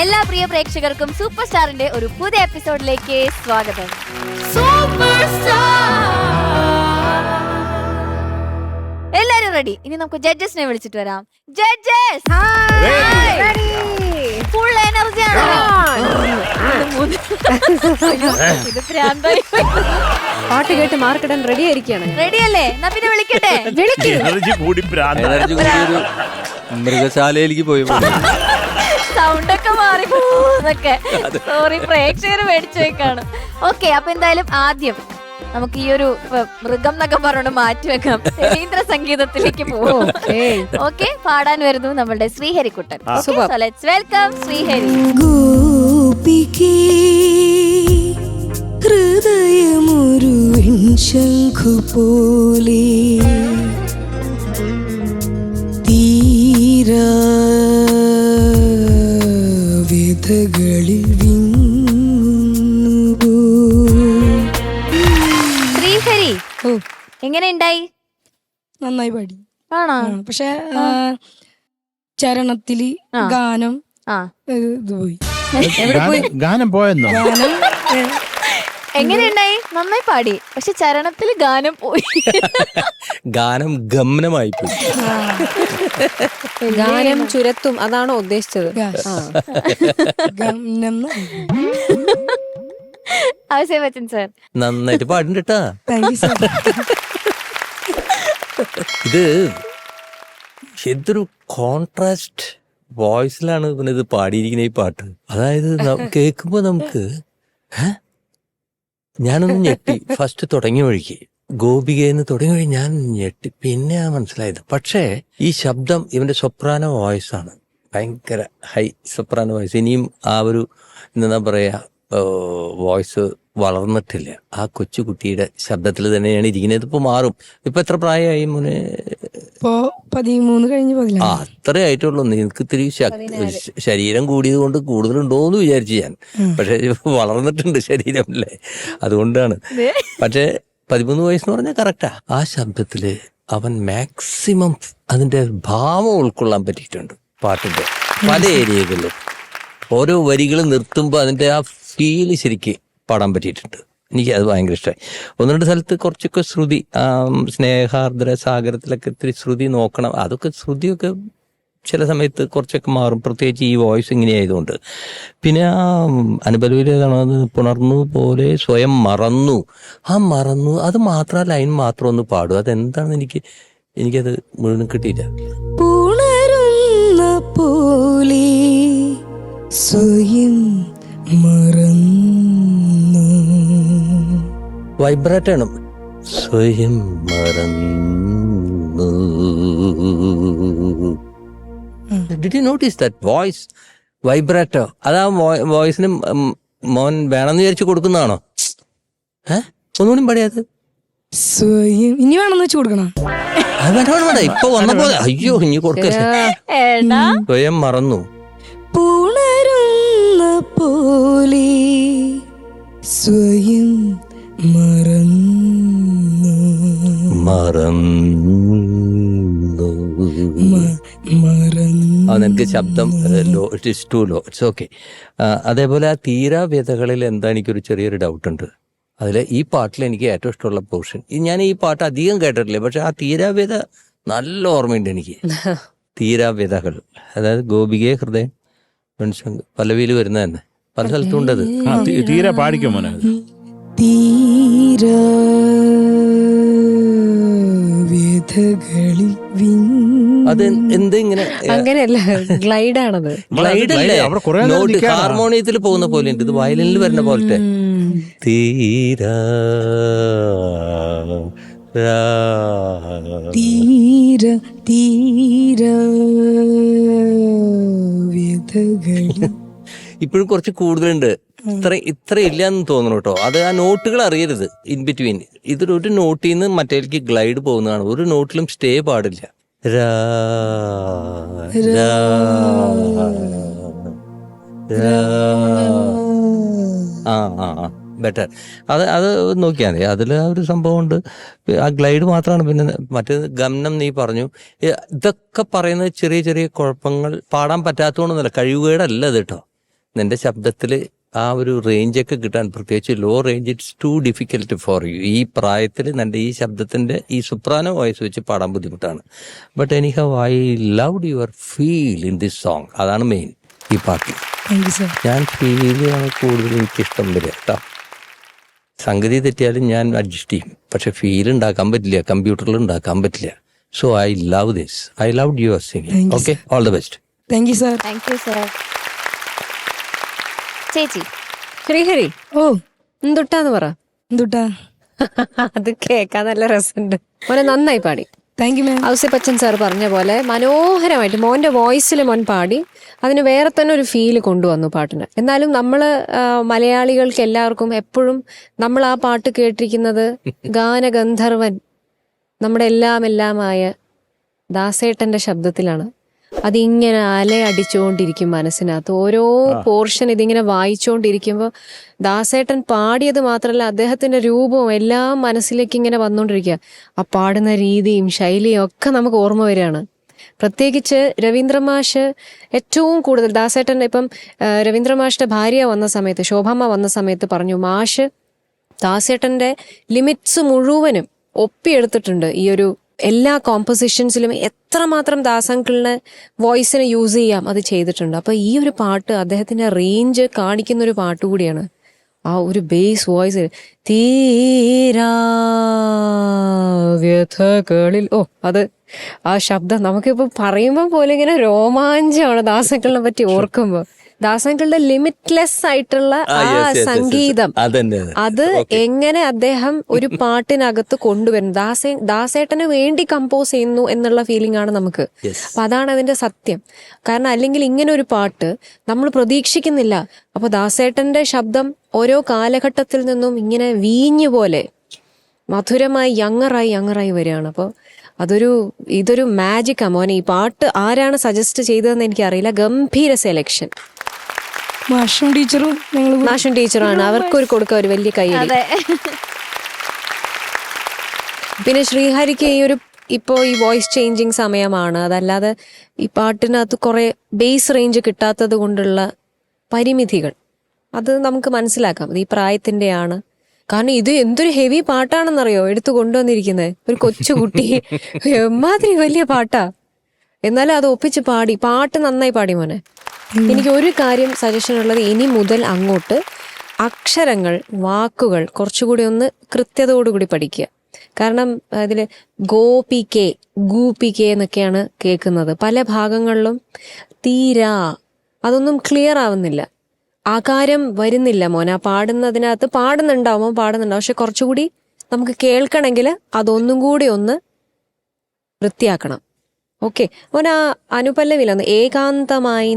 എല്ലാ പ്രിയ പ്രേക്ഷകർക്കും സൂപ്പർ സ്റ്റാറിന്റെ ഒരു പുതിയ എപ്പിസോഡിലേക്ക് സ്വാഗതം. എല്ലാരും റെഡി? ഇനി നമുക്ക് ജഡ്ജസിനെ വിളിച്ചിട്ട് വരാം. ജഡ്ജസ് ഫുൾ എനർജി ആണ്. ഇത് പ്രാന്തായി. പാട്ട് കേട്ട് മാർക്കിടാൻ റെഡി ആയിരിക്കാണ്. റെഡി അല്ലേ? എന്നാ പിന്നെ വിളിക്കട്ടെ. മൃഗശാലയിലേക്ക് പോയി സൗണ്ടൊക്കെ മാറി പോകുന്നൊക്കെ. സോറി, പ്രേക്ഷകർ മേടിച്ചു വെക്കാണ്. ഓക്കെ, അപ്പൊ എന്തായാലും ആദ്യം നമുക്ക് ഈ ഒരു മൃഗം എന്നൊക്കെ പറഞ്ഞോണ്ട് മാറ്റി വെക്കാം. രവീന്ദ്ര സംഗീതത്തിലേക്ക് പോകും. ഓക്കെ, പാടാൻ വരുന്നു നമ്മളുടെ ശ്രീഹരിക്കുട്ടൻ. വെൽക്കം ശ്രീഹരി. ഹൃദയമൊരു ശംഖു പോലെ തീരാ വ്യഥകളിൽ ശ്രീഹരി എങ്ങനെയുണ്ടായി? നന്നായി പാടി. ആണോ? പക്ഷെ ചരണത്തില് ഗാനം ഇത് പോയി. ഗാനം പോയെന്നോ? എങ്ങനെയുണ്ടായി? നന്നായി പാടി, പക്ഷെ ചരണത്തിൽ ഗാനം പോയി. ഗാനം ഗമനമായി പോയി. ഗാനം ചുരത്തും അതാണോ ഉദ്ദേശിച്ചത്? ആവശ്യം ബച്ചൻ സാർ നന്നായിട്ട് പാടുണ്ടാ. ഇത് എന്തൊരു കോൺട്രാസ്റ്റ് വോയിസിലാണ് പിന്നെ ഇത് പാടിയിരിക്കുന്ന ഈ പാട്ട്. അതായത് കേൾക്കുമ്പോ നമുക്ക് ഞാനൊന്ന് ഞെട്ടി. ഫസ്റ്റ് തുടങ്ങിയ വഴിക്ക് ഗോപികയെന്ന് തുടങ്ങിയ വഴി ഞാൻ ഞെട്ടി. പിന്നെ മനസ്സിലായത് പക്ഷേ ഈ ശബ്ദം ഇവന്റെ സൊപ്രാനോ വോയിസ് ആണ്. ഭയങ്കര ഹൈ സൊപ്രാനോ വോയിസ്. ഇനിയും ആ ഒരു എന്താ പറയാ വോയിസ് വളർന്നിട്ടില്ല. ആ കൊച്ചുകുട്ടിയുടെ ശബ്ദത്തിൽ തന്നെയാണ് ഇരിക്കുന്നത്. ഇപ്പൊ മാറും. ഇപ്പൊ എത്ര പ്രായമായി മോനെ? 13 കഴിഞ്ഞ് 14. അത്രേ ആയിട്ടുള്ളൂ. നിനക്ക് ഇത്തിരി ശരീരം കൂടിയത് കൊണ്ട് കൂടുതലുണ്ടോന്ന് വിചാരിച്ചു ഞാൻ. പക്ഷെ വളർന്നിട്ടുണ്ട് ശരീരം അല്ലേ, അതുകൊണ്ടാണ്. പക്ഷെ 13 വയസ്സെന്ന് പറഞ്ഞാൽ കറക്റ്റാ. ആ ശബ്ദത്തില് അവൻ മാക്സിമം അതിന്റെ ഭാവം ഉൾക്കൊള്ളാൻ പറ്റിയിട്ടുണ്ട്. പാട്ടിന്റെ പല ഏരിയകളിലും ഓരോ വരികൾ നിർത്തുമ്പോൾ അതിന്റെ ആ ഫീല് ശരിക്ക് പാടാൻ പറ്റിയിട്ടുണ്ട്. എനിക്ക് അത് ഭയങ്കര ഇഷ്ടമായി. 1-2 സ്ഥലത്ത് കുറച്ചൊക്കെ ശ്രുതി, സ്നേഹാർദ്ര സാഗരത്തിലൊക്കെ ഇത്തിരി ശ്രുതി നോക്കണം. അതൊക്കെ ശ്രുതിയൊക്കെ ചില സമയത്ത് കുറച്ചൊക്കെ മാറും, പ്രത്യേകിച്ച് ഈ വോയിസ് ഇങ്ങനെ ആയതുകൊണ്ട്. പിന്നെ ആ അനുപലവിലേതാണ് പുണർന്നു പോലെ സ്വയം മറന്നു. ആ മറന്നു അത് മാത്രം ലൈൻ മാത്രം ഒന്ന് പാടും. അതെന്താണെന്ന് എനിക്കത് മുഴുവൻ കിട്ടിയില്ല. പുണരുന്ന പോലെ സ്വയം മറന്നു. വൈബ്രേറ്റാണ്. സ്വയം മറന്നു. Did you notice that voice? വൈബ്രാറ്റോ. അതാ വോയിസിന് മോൻ വേണമെന്ന് വിചാരിച്ചു കൊടുക്കുന്നതാണോ? ഒന്നുകൂടി പടിയത് സ്വയം. ഇനി വേണമെന്ന് വെച്ച് കൊടുക്കണം. വേണ്ട, ഇപ്പൊ വന്നപ്പോ അയ്യോ ഇനി കൊടുക്കരുത്. സ്വയം മറന്നു. പുണരുന്ന പോലെ സ്വയം മറന്നു. നിനക്ക് ശബ്ദം low, it is too low. It's okay. അതേപോലെ ആ തീരാവ്യതകളിൽ എന്താ എനിക്കൊരു ചെറിയൊരു ഡൗട്ട് ഉണ്ട്. അതിൽ ഈ പാട്ടിൽ എനിക്ക് ഏറ്റവും ഇഷ്ടമുള്ള പോർഷൻ, ഞാൻ ഈ പാട്ട് അധികം കേട്ടിട്ടില്ല, പക്ഷെ ആ തീരാവ്യത നല്ല ഓർമ്മയുണ്ട് എനിക്ക്. തീരാവ്യതകൾ, അതായത് ഗോപികയെ ഹൃദയം പല്ലവിയിൽ വരുന്ന തന്നെ പല സ്ഥലത്തും ഉണ്ടത്. തീരെ പാടിക്കോ മോനെ. അത് എന്ത് ഇങ്ങനെ അങ്ങനെയല്ല, ഗ്ലൈഡ് ആണത്. ഗ്ലൈഡ് അല്ലേ? നോട്ട് ഹാർമോണിയത്തിൽ പോകുന്ന പോലെ ഉണ്ട്. ഇത് വയലിനിൽ വരുന്ന പോലത്തെ. തീരാ തീര തീര വ്യഥകളിൽ. ഇപ്പോഴും കുറച്ച് കൂടുതലുണ്ട്. ഇത്ര ഇല്ലാന്ന് തോന്നുന്നു കേട്ടോ. അത് ആ നോട്ടുകൾ അറിയരുത് ഇൻ ബിറ്റ്വീൻ. ഇതൊരു നോട്ടിൽ നിന്ന് മറ്റേക്ക് ഗ്ലൈഡ് പോകുന്നതാണ്. ഒരു നോട്ടിലും സ്റ്റേ പാടില്ല. ബെറ്റർ. അത് നോക്കിയാൽ മതി. അതിൽ ആ ഒരു സംഭവമുണ്ട്. ആ ഗ്ലൈഡ് മാത്രമാണ്. പിന്നെ മറ്റേ ഗമനം നീ പറഞ്ഞു. ഇതൊക്കെ പറയുന്നത് ചെറിയ ചെറിയ കുഴപ്പങ്ങൾ, പാടാൻ പറ്റാത്തതുകൊണ്ടൊന്നുമല്ല, കഴിവുകേടല്ല ഇത് കേട്ടോ. നിന്റെ ശബ്ദത്തിൽ ആ ഒരു റേഞ്ചൊക്കെ കിട്ടാൻ, പ്രത്യേകിച്ച് low range, it's too difficult for you. ഈ പ്രായത്തിൽ നിന്റെ ഈ ശബ്ദത്തിന്റെ ഈ സുപ്രാനോ വോയിസ് വെച്ച് പാടാൻ ബുദ്ധിമുട്ടാണ്. But anyhow I loved your feel in this song. അതാണ് മെയിൻ ഈ പാട്ടിൽ. Thank you sir. ഞാൻ ഫീലാണ് കൂടുതൽ എനിക്കിഷ്ടം വരിക കേട്ടോ. സംഗതി തെറ്റിയാലും ഞാൻ അഡ്ജസ്റ്റ് ചെയ്യും, പക്ഷെ ഫീൽ ഉണ്ടാക്കാൻ പറ്റില്ല, കമ്പ്യൂട്ടറിൽ ഉണ്ടാക്കാൻ പറ്റില്ല. So I love this. I love your singing. Okay, all the best. Thank you sir. Thank you sir. ചേച്ചി ശ്രീഹരി, ഓ എന്തുട്ടാന്ന് പറ. എന്തുട്ടാ? അത് കേൾക്കാൻ നല്ല രസമുണ്ട്. മോനെ നന്നായി പാടി. Thank you ma'am. Ouseppachan sir പറഞ്ഞ പോലെ മനോഹരമായിട്ട് മോന്റെ വോയിസിൽ മോൻ പാടി. അതിന് വേറെ തന്നെ ഒരു ഫീല് കൊണ്ടുവന്നു പാട്ടിന്. എന്നാലും നമ്മള് മലയാളികൾക്ക് എല്ലാവർക്കും എപ്പോഴും നമ്മൾ ആ പാട്ട് കേട്ടിരിക്കുന്നത് ഗാനഗന്ധർവൻ, നമ്മുടെ എല്ലാമായ ദാസേട്ടന്റെ ശബ്ദത്തിലാണ്. അതിങ്ങനെ അലയടിച്ചുകൊണ്ടിരിക്കും മനസ്സിനകത്ത്. ഓരോ പോർഷൻ ഇതിങ്ങനെ വായിച്ചുകൊണ്ടിരിക്കുമ്പോൾ ദാസേട്ടൻ പാടിയത് മാത്രമല്ല, അദ്ദേഹത്തിന്റെ രൂപവും എല്ലാം മനസ്സിലേക്ക് ഇങ്ങനെ വന്നുകൊണ്ടിരിക്കുക. ആ പാടുന്ന രീതിയും ശൈലിയും ഒക്കെ നമുക്ക് ഓർമ്മ വരികയാണ്. പ്രത്യേകിച്ച് രവീന്ദ്രമാഷ് ഏറ്റവും കൂടുതൽ ദാസേട്ടൻ ഇപ്പം രവീന്ദ്രമാഷിന്റെ ഭാര്യ വന്ന സമയത്ത്, ശോഭമ്മ വന്ന സമയത്ത് പറഞ്ഞു, മാഷ് ദാസേട്ടന്റെ ലിമിറ്റ്സ് മുഴുവനും ഒപ്പിയെടുത്തിട്ടുണ്ട്. ഈ ഒരു എല്ലാ കോമ്പോസിഷൻസിലും എത്രമാത്രം ദാസങ്കിളിനെ വോയിസിനെ യൂസ് ചെയ്യാം അത് ചെയ്തിട്ടുണ്ട്. അപ്പൊ ഈ ഒരു പാട്ട് അദ്ദേഹത്തിന്റെ റേഞ്ച് കാണിക്കുന്ന ഒരു പാട്ട് കൂടിയാണ്. ആ ഒരു ബേസ് വോയിസ് തീരാ വ്യഥകളിൽ, ഓ അത് ആ ശബ്ദം നമുക്കിപ്പോ പറയുമ്പോ പോലെ ഇങ്ങനെ രോമാഞ്ചമാണ് ദാസങ്കിളിനെ പറ്റി ഓർക്കുമ്പോ. ദാസങ്കിളുടെ ലിമിറ്റ്ലെസ് ആയിട്ടുള്ള ആ സംഗീതം, അത് എങ്ങനെ അദ്ദേഹം ഒരു പാട്ടിനകത്ത് കൊണ്ടുവരുന്നു, ദാസേട്ടന് വേണ്ടി കമ്പോസ് ചെയ്യുന്നു എന്നുള്ള ഫീലിംഗ് ആണ് നമുക്ക്. അപ്പൊ അതാണ് അതിന്റെ സത്യം. കാരണം അല്ലെങ്കിൽ ഇങ്ങനെ ഒരു പാട്ട് നമ്മൾ പ്രതീക്ഷിക്കുന്നില്ല. അപ്പൊ ദാസേട്ടന്റെ ശബ്ദം ഓരോ കാലഘട്ടത്തിൽ നിന്നും ഇങ്ങനെ വീഞ്ഞു പോലെ മധുരമായി യങ്ങറായി വരികയാണ്. അപ്പോൾ ഇതൊരു മാജിക്കാ മോനെ. ഈ പാട്ട് ആരാണ് സജസ്റ്റ് ചെയ്തതെന്ന് എനിക്കറിയില്ല. ഗംഭീര സെലക്ഷൻ. മാഷും ടീച്ചറും മാഷും ടീച്ചറാണ്, അവർക്കൊരു കൊടുക്കുക ഒരു വലിയ കൈയടി. പിന്നെ ശ്രീഹരിക്ക് ഇപ്പോൾ ഈ വോയിസ് ചേഞ്ചിങ് സമയമാണ്. അതല്ലാതെ ഈ പാട്ടിനകത്ത് കുറെ ബേസ് റേഞ്ച് കിട്ടാത്തത് കൊണ്ടുള്ള പരിമിതികൾ അത് നമുക്ക് മനസ്സിലാക്കാം. അത് ഈ പ്രായത്തിന്റെയാണ്. കാരണം ഇത് എന്തൊരു ഹെവി പാട്ടാണെന്നറിയോ എടുത്തു കൊണ്ടുവന്നിരിക്കുന്നത്. ഒരു കൊച്ചുകുട്ടി എമ്മാതിരി വലിയ പാട്ടാ, എന്നാലും അത് ഒപ്പിച്ച് പാട്ട് നന്നായി പാടി മോനെ. എനിക്ക് ഒരു കാര്യം സജഷൻ ഉള്ളത്, ഇനി മുതൽ അങ്ങോട്ട് അക്ഷരങ്ങൾ, വാക്കുകൾ കുറച്ചുകൂടി ഒന്ന് കൃത്യതയോടുകൂടി പഠിക്കുക. കാരണം അതില് ഗൂപികെ എന്നൊക്കെയാണ് കേൾക്കുന്നത്. പല ഭാഗങ്ങളിലും തീരാ അതൊന്നും ക്ലിയർ ആവുന്നില്ല, ആകാരം വരുന്നില്ല മോനെ. ആ പാടുന്നതിനകത്ത് പാടുന്നുണ്ടാവും, പക്ഷെ കുറച്ചുകൂടി നമുക്ക് കേൾക്കണമെങ്കിൽ അതൊന്നും കൂടി ഒന്ന് വൃത്തിയാക്കണം. ഓക്കെ മോന, അനുപല്ലവിലൊന്ന് ഏകാന്തമായി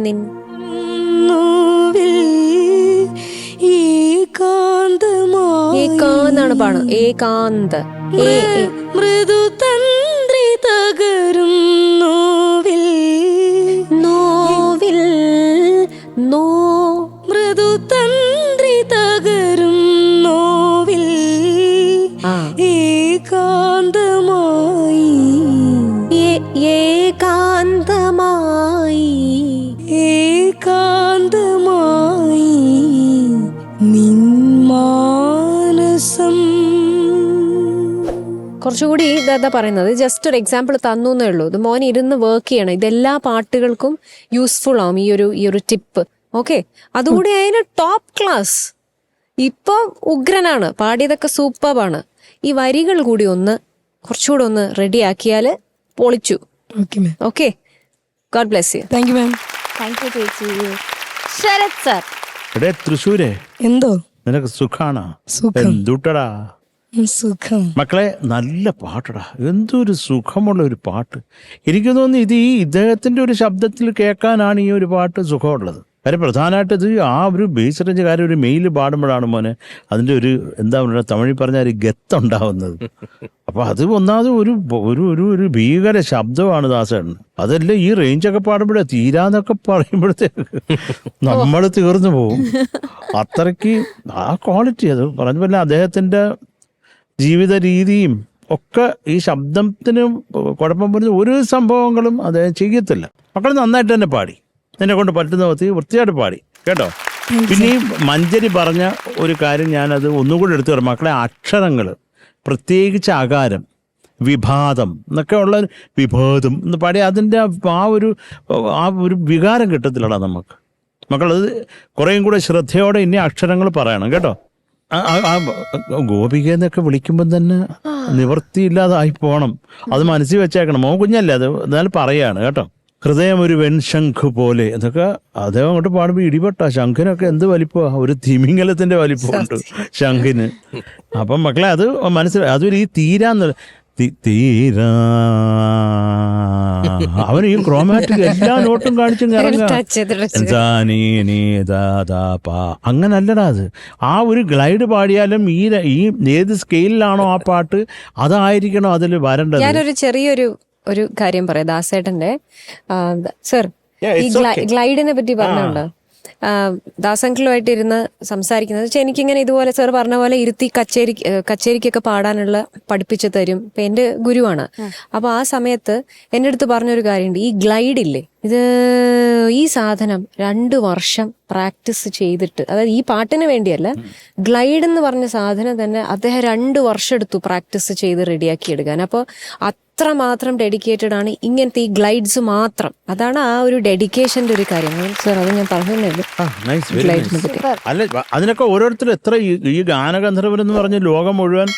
ഏകാന്താണ് പാടും. ഏകാന്ത മൃദു തന്ത്രി തകരും നോവിൽ മൃദു തന്ത്രി തകരും നോവിൽ ഏകാന്തമായി നിന്മാനസം. കുറച്ചുകൂടി ഇതാ പറയുന്നത്, ജസ്റ്റ് ഒരു എക്സാമ്പിൾ തന്നു എന്നേ ഉള്ളൂ. ഇത് മോൻ ഇരുന്ന് വർക്ക് ചെയ്യണം. ഇതെല്ലാ പാട്ടുകൾക്കും യൂസ്ഫുൾ ആവും ഈ ഒരു ടിപ്പ്. ഓക്കെ, അതുകൂടി അതിന് ടോപ്പ് ക്ലാസ്. ഇപ്പൊ ഉഗ്രനാണ്, പാടിയതൊക്കെ സൂപ്പറാണ്. ഈ വരികൾ കൂടി കുറച്ചുകൂടെ ഒന്ന് റെഡി ആക്കിയാല് പൊളിച്ചു. Okay, God bless you. Thank you ma'am. Thank you ചേച്ചി. ശരത് സർ. എടേ തൃശ്ശൂരെ, എന്തോ നിനക്ക് സുഖാണോ? സുഖം. എന്തുട്ടടാ സുഖം മക്കളെ, നല്ല പാട്ടടാ. എന്തൊരു സുഖമുള്ള ഒരു പാട്ട്. എനിക്ക് തോന്നുന്നു ഇത് ഇദ്ദേഹത്തിന്റെ ഒരു ശബ്ദത്തിൽ കേൾക്കാനാണ് ഈ ഒരു പാട്ട് സുഖമുള്ളത്. കാര്യം പ്രധാനമായിട്ട് ഇത് ആ ഒരു ബേസ് റേഞ്ചുകാരൻ ഒരു മെയിൽ പാടുമ്പോഴാണ് മോനെ അതിന്റെ ഒരു എന്താ പറയുക, തമിഴിൽ പറഞ്ഞ ഒരു ഗത്തുണ്ടാവുന്നത്. അപ്പൊ അത് ഒന്നാമത് ഒരു ഭീകര ശബ്ദമാണ് ദാസേട്ടൻ. അതല്ല ഈ റേഞ്ചൊക്കെ പാടുമ്പോഴേ തീരാന്നൊക്കെ പറയുമ്പോഴത്തേക്ക് നമ്മൾ തീർന്നു പോകും. അത്രയ്ക്ക് ആ ക്വാളിറ്റി, അത് പറഞ്ഞ പോലെ അദ്ദേഹത്തിന്റെ ജീവിത രീതിയും ഒക്കെ ഈ ശബ്ദത്തിന് കുഴപ്പം വരുന്ന ഒരു സംഭവങ്ങളും അദ്ദേഹം ചെയ്യത്തില്ല. മക്കൾ നന്നായിട്ട് തന്നെ പാടി, നിന്നെ കൊണ്ട് പറ്റുന്ന വൃത്തിയായിട്ട് പാടി കേട്ടോ. പിന്നെ ഈ മഞ്ജരി പറഞ്ഞ ഒരു കാര്യം ഞാനത് ഒന്നുകൂടി എടുത്തു പറയാം. മക്കളെ, അക്ഷരങ്ങൾ പ്രത്യേകിച്ച് അകാരം, വിഭാതം എന്നൊക്കെ ഉള്ള വിഭാതം എന്ന് പാടി അതിൻ്റെ ആ ഒരു വികാരം കിട്ടത്തില്ലടാ നമുക്ക്. മക്കളത് കുറേയും കൂടെ ശ്രദ്ധയോടെ ഇനി അക്ഷരങ്ങൾ പറയണം കേട്ടോ. ഗോപിക എന്നൊക്കെ വിളിക്കുമ്പം തന്നെ നിവൃത്തിയില്ലാതായി പോകണം. അത് മനസ്സിൽ വെച്ചേക്കണം. മോൻ കുഞ്ഞല്ലേ, അത് എന്നാലും പറയാണ് കേട്ടോ. ഹൃദയം ഒരു വെൺശംഖ് പോലെ എന്നൊക്കെ അദ്ദേഹം അങ്ങോട്ട് പാടുമ്പോൾ ഇടിപെട്ട ശംഖിനൊക്കെ എന്ത് വലിപ്പമാണ്, ഒരു തിമിംഗലത്തിന്റെ വലിപ്പമുണ്ട് ശംഖിന്. അപ്പം മക്കളെ അത് മനസ്സിലായി. അതൊരു ഈ തീരാന്ന് തീരാ അവൻ ഈ ക്രോമാറ്റിക് എല്ലാ നോട്ടും കാണിച്ചും അങ്ങനല്ലടാ അത്. ആ ഒരു ഗ്ലൈഡ് പാടിയാലും ഈ ഏത് സ്കെയിലാണോ ആ പാട്ട് അതായിരിക്കണം അതിൽ വരേണ്ടത്. ഞാനൊരു ചെറിയൊരു കാര്യം പറയാം. ദാസേട്ടന്റെ സർ ഈ ഗ്ലൈഡിനെ പറ്റി പറഞ്ഞുണ്ട്. ദാസങ്കിളുമായിട്ട് ഇരുന്ന് സംസാരിക്കുന്നത് വെച്ചാൽ എനിക്കിങ്ങനെ ഇതുപോലെ സാർ പറഞ്ഞ പോലെ ഇരുത്തി കച്ചേരിക്കൊക്കെ പാടാനുള്ള പഠിപ്പിച്ചു തരും. ഇപ്പൊ എന്റെ ഗുരുവാണ്. അപ്പൊ ആ സമയത്ത് എന്റെ അടുത്ത് പറഞ്ഞൊരു കാര്യമുണ്ട്. ഈ ഗ്ലൈഡ് ഇല്ലേ, ഈ സാധനം 2 വർഷം പ്രാക്ടീസ് ചെയ്തിട്ട്, അതായത് ഈ പാട്ടിന് വേണ്ടിയല്ല, ഗ്ലൈഡ് എന്ന് പറഞ്ഞ സാധനം തന്നെ അദ്ദേഹം 2 വർഷം എടുത്തു പ്രാക്ടീസ് ചെയ്ത് റെഡിയാക്കി എടുക്കാൻ. അപ്പോൾ അത്രമാത്രം ഡെഡിക്കേറ്റഡ് ആണ് ഇങ്ങനത്തെ ഈ ഗ്ലൈഡ്സ് മാത്രം. അതാണ് ആ ഒരു ഡെഡിക്കേഷന്റെ ഒരു കാര്യം. സാർ അത് ഞാൻ പറഞ്ഞില്ലേ ഗ്ലൈഡിനെ പറ്റി. അല്ല, അതിനൊക്കെ ഓരോരുത്തരും എത്ര ഈ ഗാനഗന്ധർവൻ എന്ന് പറഞ്ഞ് ലോകം മുഴുവൻ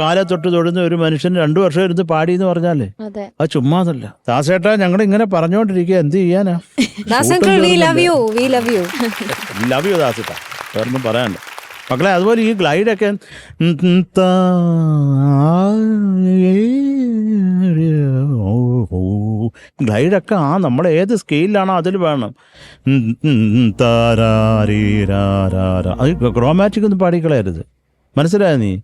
കാലെ തൊട്ട് തൊടുന്ന ഒരു മനുഷ്യൻ 2 വർഷം ഇരുന്ന് പാടി എന്ന് പറഞ്ഞാലേ അത് ചുമ്മാതല്ല. ദാസേട്ടാ ഞങ്ങൾ ഇങ്ങനെ പറഞ്ഞുകൊണ്ടിരിക്കുക, എന്ത് ചെയ്യാനാ. ലവ് യു ദാസേട്ടാ, വേറൊന്നും പറയാനില്ല മക്കളെ. അതുപോലെ ഈ ഗ്ലൈഡൊക്കെ ഗ്ലൈഡൊക്കെ നമ്മൾ ഏത് സ്കെയിലാണോ അതിൽ വേണം. അത് ക്രോമാറ്റിക് ഒന്നും പാടിക്കളയരുത്, മനസ്സിലായോ നീ.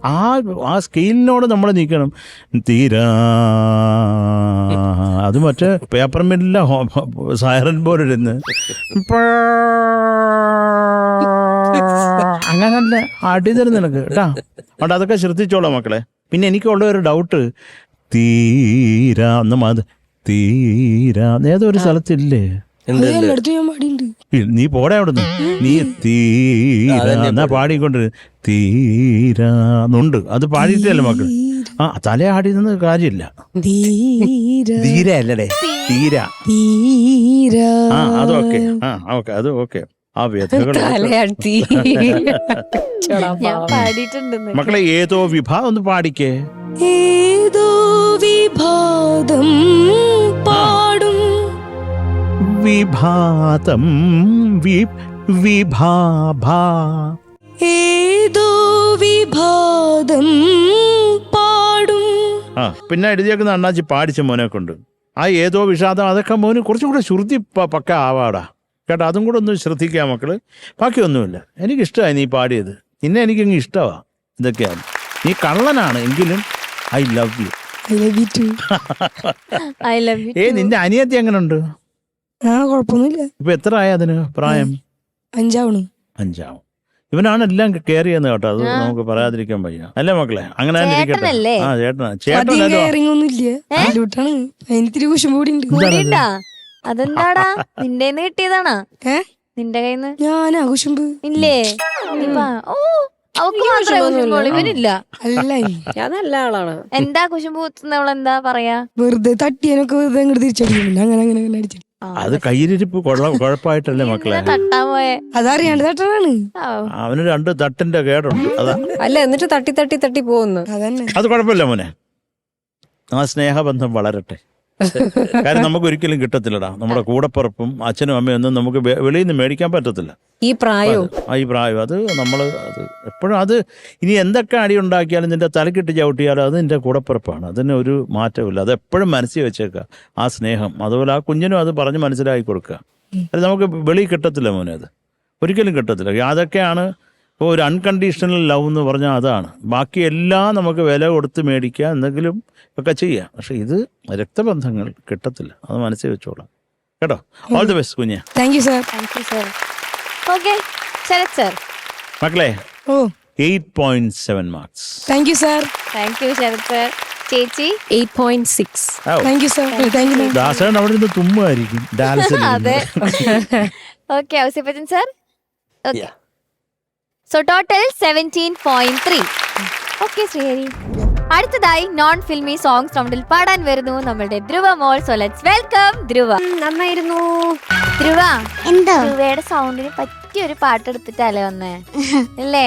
ആ സ്കെയിലിനോട് നമ്മൾ നീക്കണം. തീരാ അത് മറ്റേ പേപ്പർ മില്ലിലെ സൈറൻ പോലെ ഇരുന്ന് അങ്ങനല്ല അടി തരും നിനക്ക് കേട്ടാ. അതുകൊണ്ട് അതൊക്കെ ശ്രദ്ധിച്ചോളാം മക്കളെ. പിന്നെ എനിക്കുള്ള ഒരു ഡൗട്ട്, തീരാ തീരാ ഏതൊരു സ്ഥലത്തില്ലേ, നീ പോടെ അവിടുന്ന്, നീ തീരാ പാടിക്കൊണ്ട് തീരാന്നുണ്ട്. അത് പാടിയിട്ടല്ലേ മക്കൾ. തല ആടി നിന്ന് കാര്യമില്ല. തീര അല്ലടേ, തീര. അതൊക്കെ ഓക്കെ, അത് ഓക്കെ. ആ വ്യഥകൾ മക്കളെ ഏതോ വിഭാഗം ഒന്ന് പാടിക്കേ. ഏതോ വിഭാഗം പാടും വിഭാതം വിഭാഭാ ഏതോ വിഭാഗം പാടും. പിന്നെ എഴുതിയേക്കുന്ന അണ്ണാച്ചി പാടിച്ച മോനെ കൊണ്ട് ആ ഏതോ വിഷാദം അതൊക്കെ മോന് കുറച്ചും കൂടെ ശ്രുതി പക്ക ആവാടാ കേട്ടോ. അതും കൂടെ ഒന്ന് ശ്രദ്ധിക്കാം മക്കള്. ബാക്കിയൊന്നുമില്ല, എനിക്കിഷ്ടമായി നീ പാടിയത്. നിന്നെ എനിക്കങ്ങ് ഇഷ്ടമാണ്. ഇതൊക്കെയാണ്, നീ കള്ളനാണ് എങ്കിലും ഐ ലവ് യു. നിന്റെ അനിയത്തി എങ്ങനെയുണ്ട്? കുഴപ്പമൊന്നുമില്ല. ഇപ്പൊ എത്ര ആയ അതിന് പ്രായം? 5 ആവും. ഇവനാണ് എല്ലാം കെയർ ചെയ്യുന്നത് കേട്ടോ. അത് നമുക്ക് പറയാതിരിക്കാൻ വയ്യ. അല്ലേ മക്കളെ? അങ്ങനെ തന്നെ ഇരിക്കട്ടെ. ആ ചേട്ടനാ. അതെന്താടാ നിന്റെ കിട്ടിയതാണാ? നിന്റെ കയ്യിന്ന് ഞാനാ കുശുമ്പ് ഇല്ലേ? അവക്ക് മാത്രമേ ഇവനില്ല. ഞാൻ നല്ല ആളാണ്. എന്താ കുശുമ്പ് കുത്തുന്നവളെന്താ പറയാ? വെറുതെ തട്ടിയാനൊക്കെ വെറുതെ അങ്ങോട്ട് തിരിച്ചടിക്കുന്നില്ല. അങ്ങനെ അടിച്ചിട്ട് അത് കയ്യിലിരിപ്പ് കുഴപ്പമായിട്ടല്ലേ മക്കളെ? തട്ടാൻ പോയെ അതറിയാണ്ട് തട്ടാണ്. അവന് 2 തട്ടിന്റെ കേടുണ്ട്. അതാ അല്ല, എന്നിട്ട് തട്ടി പോകുന്നു. അതന്നെ. അത് കുഴപ്പമില്ല മോനെ. ആ സ്നേഹബന്ധം വളരട്ടെ. കാര്യം നമുക്ക് ഒരിക്കലും കിട്ടത്തില്ലടാ. നമ്മുടെ കൂടപ്പിറപ്പും അച്ഛനും അമ്മയും ഒന്നും നമുക്ക് വെളിയിൽ നിന്ന് മേടിക്കാൻ പറ്റത്തില്ല. ഈ പ്രായം അത് നമ്മൾ അത് എപ്പോഴും അത് ഇനി എന്തൊക്കെ അടി ഉണ്ടാക്കിയാലും നിന്റെ തലക്കിട്ട് ചവിട്ടിയാലും അത് നിന്റെ കൂടപ്പിറപ്പാണ്. അതിന് ഒരു മാറ്റമില്ല. അത് എപ്പോഴും മനസ്സിൽ വെച്ചേക്കുക ആ സ്നേഹം. അതുപോലെ ആ കുഞ്ഞിനും അത് പറഞ്ഞ് മനസ്സിലാക്കി കൊടുക്കുക. അത് നമുക്ക് വെളിയിൽ കിട്ടത്തില്ല മോനെ, അത് ഒരിക്കലും കിട്ടത്തില്ല. അതൊക്കെയാണ് ഇപ്പോൾ ഒരു അൺകണ്ടീഷണൽ ലവ് എന്ന് പറഞ്ഞാൽ അതാണ്. ബാക്കി എല്ലാം നമുക്ക് വില കൊടുത്ത് മേടിക്കുക, എന്തെങ്കിലും ഒക്കെ ചെയ്യാം. പക്ഷെ ഇത് രക്തബന്ധങ്ങൾ കിട്ടത്തില്ല. അത് മനസ്സിൽ വെച്ചോളാം കേട്ടോ. ഓൾ ദി ബെസ്റ്റ് കുഞ്ഞെ. Thank you sir. Okay Sharath sir. മക്കളെ ഓ 8.7 marks. Thank you sir. Thank you Sharath sir. ചേച്ചി 8.6. Thank you sir. Thank you. Dasan അവിടെ നിന്ന് തുമ്മുമായിരിക്കും ഡാൻസിൽ. അതെ. ഓക്കെ ഔസിഫജൻ sir. Okay so total 17.3. Okay Sreehari. അടുത്തതായി നോൺ ഫിൽമി സോങ്സ് റൗണ്ടിൽ പാടാൻ വരുന്നു നമ്മളുടെ ധ്രുവ മോൾ. So let's welcome Dhruva. നന്നായിരുന്നു. ധ്രുവ, എന്തോ ധ്രുവയുടെ സൗണ്ടിന് പറ്റിയ ഒരു പാട്ട് എടുത്തിട്ടല്ലേ വന്നേ അല്ലേ?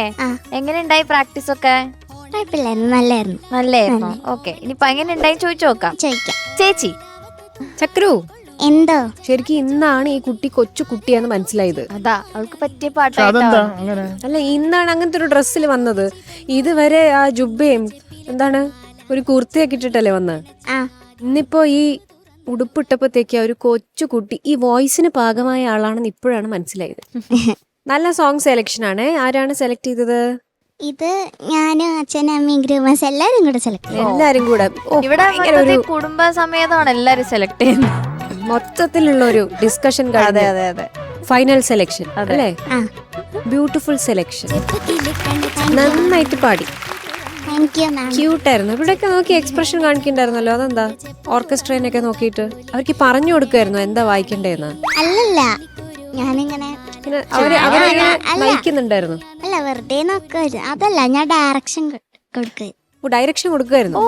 എങ്ങനെ ഉണ്ടായി പ്രാക്ടീസ് ഒക്കെ? കുഴപ്പമില്ലായിരുന്നു, നല്ലായിരുന്നു. നല്ലായിരുന്നു. ഓക്കെ, ഇനിയിപ്പൊ എങ്ങനെ ഉണ്ടായി ചോദിച്ചു നോക്കാം. ചോദിക്കാം. ചേച്ചി ചക്രു, എന്തോ ശരിക്കും ഇന്നാണ് ഈ കുട്ടി കൊച്ചു കുട്ടിയാന്ന് മനസ്സിലായത്. അതാ അവൾക്ക് പറ്റിയ അതെന്താ പാട്ടായിട്ടാ. അങ്ങനെ? അല്ല, ഇന്നാണ് അങ്ങനത്തെ ഒരു ഡ്രസ്സിൽ വന്നത്. ഇതുവരെ ആ ജുബയും എന്താണ് ഒരു കുർത്തിയൊക്കെ ഇട്ടിട്ടല്ലേ വന്ന്. ആ ഇന്നിപ്പോ ഈ ഉടുപ്പിട്ടപ്പോഴത്തേക്ക് ഒരു കൊച്ചു കുട്ടി ഈ വോയിസിന് പാകമായ ആളാണെന്ന് ഇപ്പോഴാണ് മനസ്സിലായത്. നല്ല സോങ് സെലക്ഷൻ ആണ്. ആരാണ് സെലക്ട് ചെയ്തത്? ഇത് ഞാനും അച്ഛനും അമ്മയും ഗ്രൂമേഴ്സ് എല്ലാരും കൂടെ സെലക്ട് ചെയ്തു. എല്ലാരും കൂടെ. ഇവിടെ ഭയങ്കര ഒരു കുടുംബ സമേതമാണ് എല്ലാരും സെലക്ട് ചെയ്യുന്നത്. മൊത്തത്തിലുള്ള ഒരു ഡിസ്കഷൻ. അതെ അതെ അതെ. ഫൈനൽ സെലക്ഷൻ അല്ലേ? ആ ബ്യൂട്ടിഫുൾ സെലക്ഷൻ. നന്നായിട്ട് പാടി. Thank you ma'am. ക്യൂട്ടായിരുന്നു. ഇവിടെയൊക്കെ നോക്കി എക്സ്പ്രഷൻ കാണിക്കണ്ടായിരുന്നല്ലോ. അതെന്താ? ഓർക്കസ്ട്രേനൊക്കെ നോക്കിയിട്ട് അവർക്ക് പറഞ്ഞു കൊടുക്കുമായിരുന്നു എന്താ വായിക്കണ്ടേന്ന്. അല്ലല്ല, ഞാനിങ്ങനെ പിന്നെ അവരങ്ങനെ നയിക്കുന്നുണ്ടായിരുന്നു. അല്ല, വെറുതെ നോക്കുമായിരുന്നു. അതല്ല, ഞാൻ ഡയറക്ഷൻ കൊടുക്കും. ഡയറക്ഷൻ കൊടുക്കുമായിരുന്നു.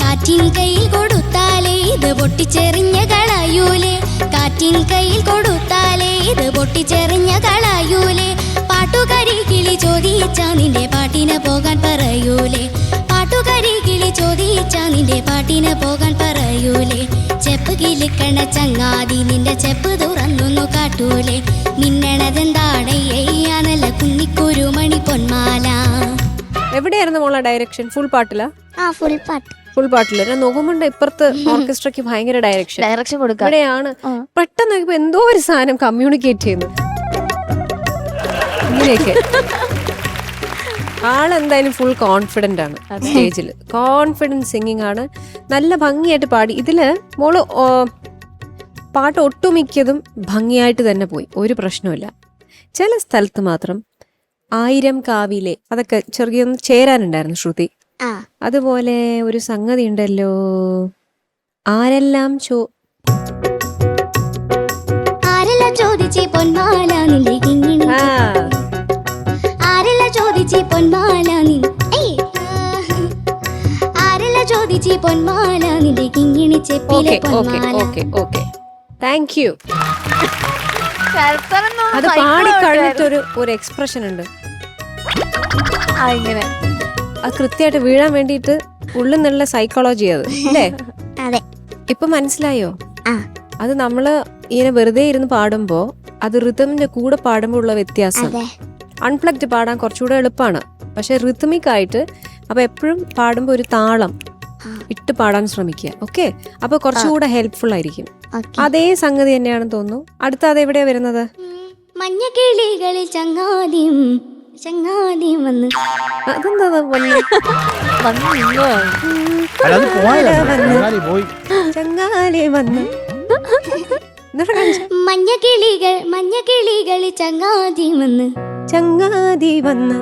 കാറ്റിൻ കയ്യിൽ കൊടുത്താലേ ഇത് പൊട്ടിച്ചെറിഞ്ഞ കളയൂലേ, കാറ്റിൻ കയ്യിൽ കൊടുത്താലേ ഇത് പൊട്ടിച്ചെറിഞ്ഞ കളയൂലേ, പാട്ടുകാരി കിളി ചോദിച്ചാ നിന്റെ പാട്ടിന് പോകാൻ പറയൂലേ, പാട്ടുകാരി കിളി ചോദിച്ചാ നിന്റെ പാട്ടിന് പോകാൻ പറയൂലേ, ചെപ്പ് കിളിക്കണ ചങ്ങാതി നിന്റെ ചെപ്പ് തുറന്നൊന്നു കാട്ടൂലേ, മിന്നണതെന്താടയ്യാ നല്ല കുന്നിക്കുരുമണി പൊന്മാല. എവിടെയായിരുന്നു മോളെ ഡയറക്ഷൻ? ഫുൾ പാട്ടിലാ? ആ ഫുൾ പാട്ട്. ഫുൾ പാട്ടില്. ഞാൻ നോക്കുമ്പോണ്ട് ഇപ്പുറത്ത് ഓർക്കസ്ട്രയ്ക്ക് ഭയങ്കര ഡയറക്ഷൻ. ഡയറക്ഷൻ കൊടുക്കാം. ഇവിടെയാണ് പെട്ടെന്ന് നോക്കിയപ്പോ എന്തോ ഒരു സാധനം കമ്മ്യൂണിക്കേറ്റ് ചെയ്യുന്നു. ഇങ്ങനെയൊക്കെ ആളെന്തായാലും ഫുൾ കോൺഫിഡന്റ് ആണ്. സ്റ്റേജിൽ കോൺഫിഡൻസ് സിംഗിങ് ആണ്. നല്ല ഭംഗിയായിട്ട് പാടി. ഇതില് മോള് പാട്ട് ഒട്ടുമിക്കതും ഭംഗിയായിട്ട് തന്നെ പോയി, ഒരു പ്രശ്നമില്ല. ചില സ്ഥലത്ത് മാത്രം 1000 കാവിലെ അതൊക്കെ ചെറിയൊന്ന് ചേരാനുണ്ടായിരുന്നു ശ്രുതി. ആ അതുപോലെ ഒരു സംഗതി ഉണ്ടല്ലോ, ആരെല്ലാം ആരെല്ലാം ചോദിച്ചേ പൊന്മാല നിന്റെ കിങ്ങിണി, ആരെല്ലാം ചോദിച്ചേ പൊന്മാല ആരെല്ലാം ചോദിച്ചേ പൊന്മാല നിന്റെ കിങ്ങിണി ചെപ്പിലെ പൊന്മാല. Thank you. അത് പാടി കഴിഞ്ഞിട്ടൊരു ഒരു എക്സ്പ്രഷൻ ഉണ്ട്. ഇങ്ങനെ അത് കൃത്യമായിട്ട് വീഴാൻ വേണ്ടിയിട്ട് ഉള്ളിൽ നിന്നുള്ള സൈക്കോളജി അത് അല്ലേ? അതെ. ഇപ്പൊ മനസ്സിലായോ? ആ അത് നമ്മള് ഇങ്ങനെ വെറുതെ ഇരുന്ന് പാടുമ്പോ അത് റിതമിന്റെ കൂടെ പാടുമ്പോ ഉള്ള വ്യത്യാസം. അതെ. അൺപ്ലഗ്ഡ് പാടാൻ കുറച്ചുകൂടെ എളുപ്പമാണ്, പക്ഷെ റിതമിക് ആയിട്ട് അപ്പൊ എപ്പോഴും പാടുമ്പോ ഒരു താളം ഇട്ട് പാടാൻ ശ്രമിക്കുക. ഓക്കെ, അപ്പൊ കുറച്ചുകൂടെ ഹെൽപ്ഫുൾ ആയിരിക്കും. അതേ സംഗതി തന്നെയാണെന്ന് തോന്നുന്നു. അടുത്ത അതെവിടെയാ വരുന്നത്? മഞ്ഞ കിളികളിൽ ചങ്ങാതിയും ചങ്ങാതിയും വന്ന്. അതെന്താ പോയി ചങ്ങാലി വന്ന് മഞ്ഞ കിളികളിൽ ചങ്ങാതിയും വന്ന്, ചങ്ങാതി വന്ന്,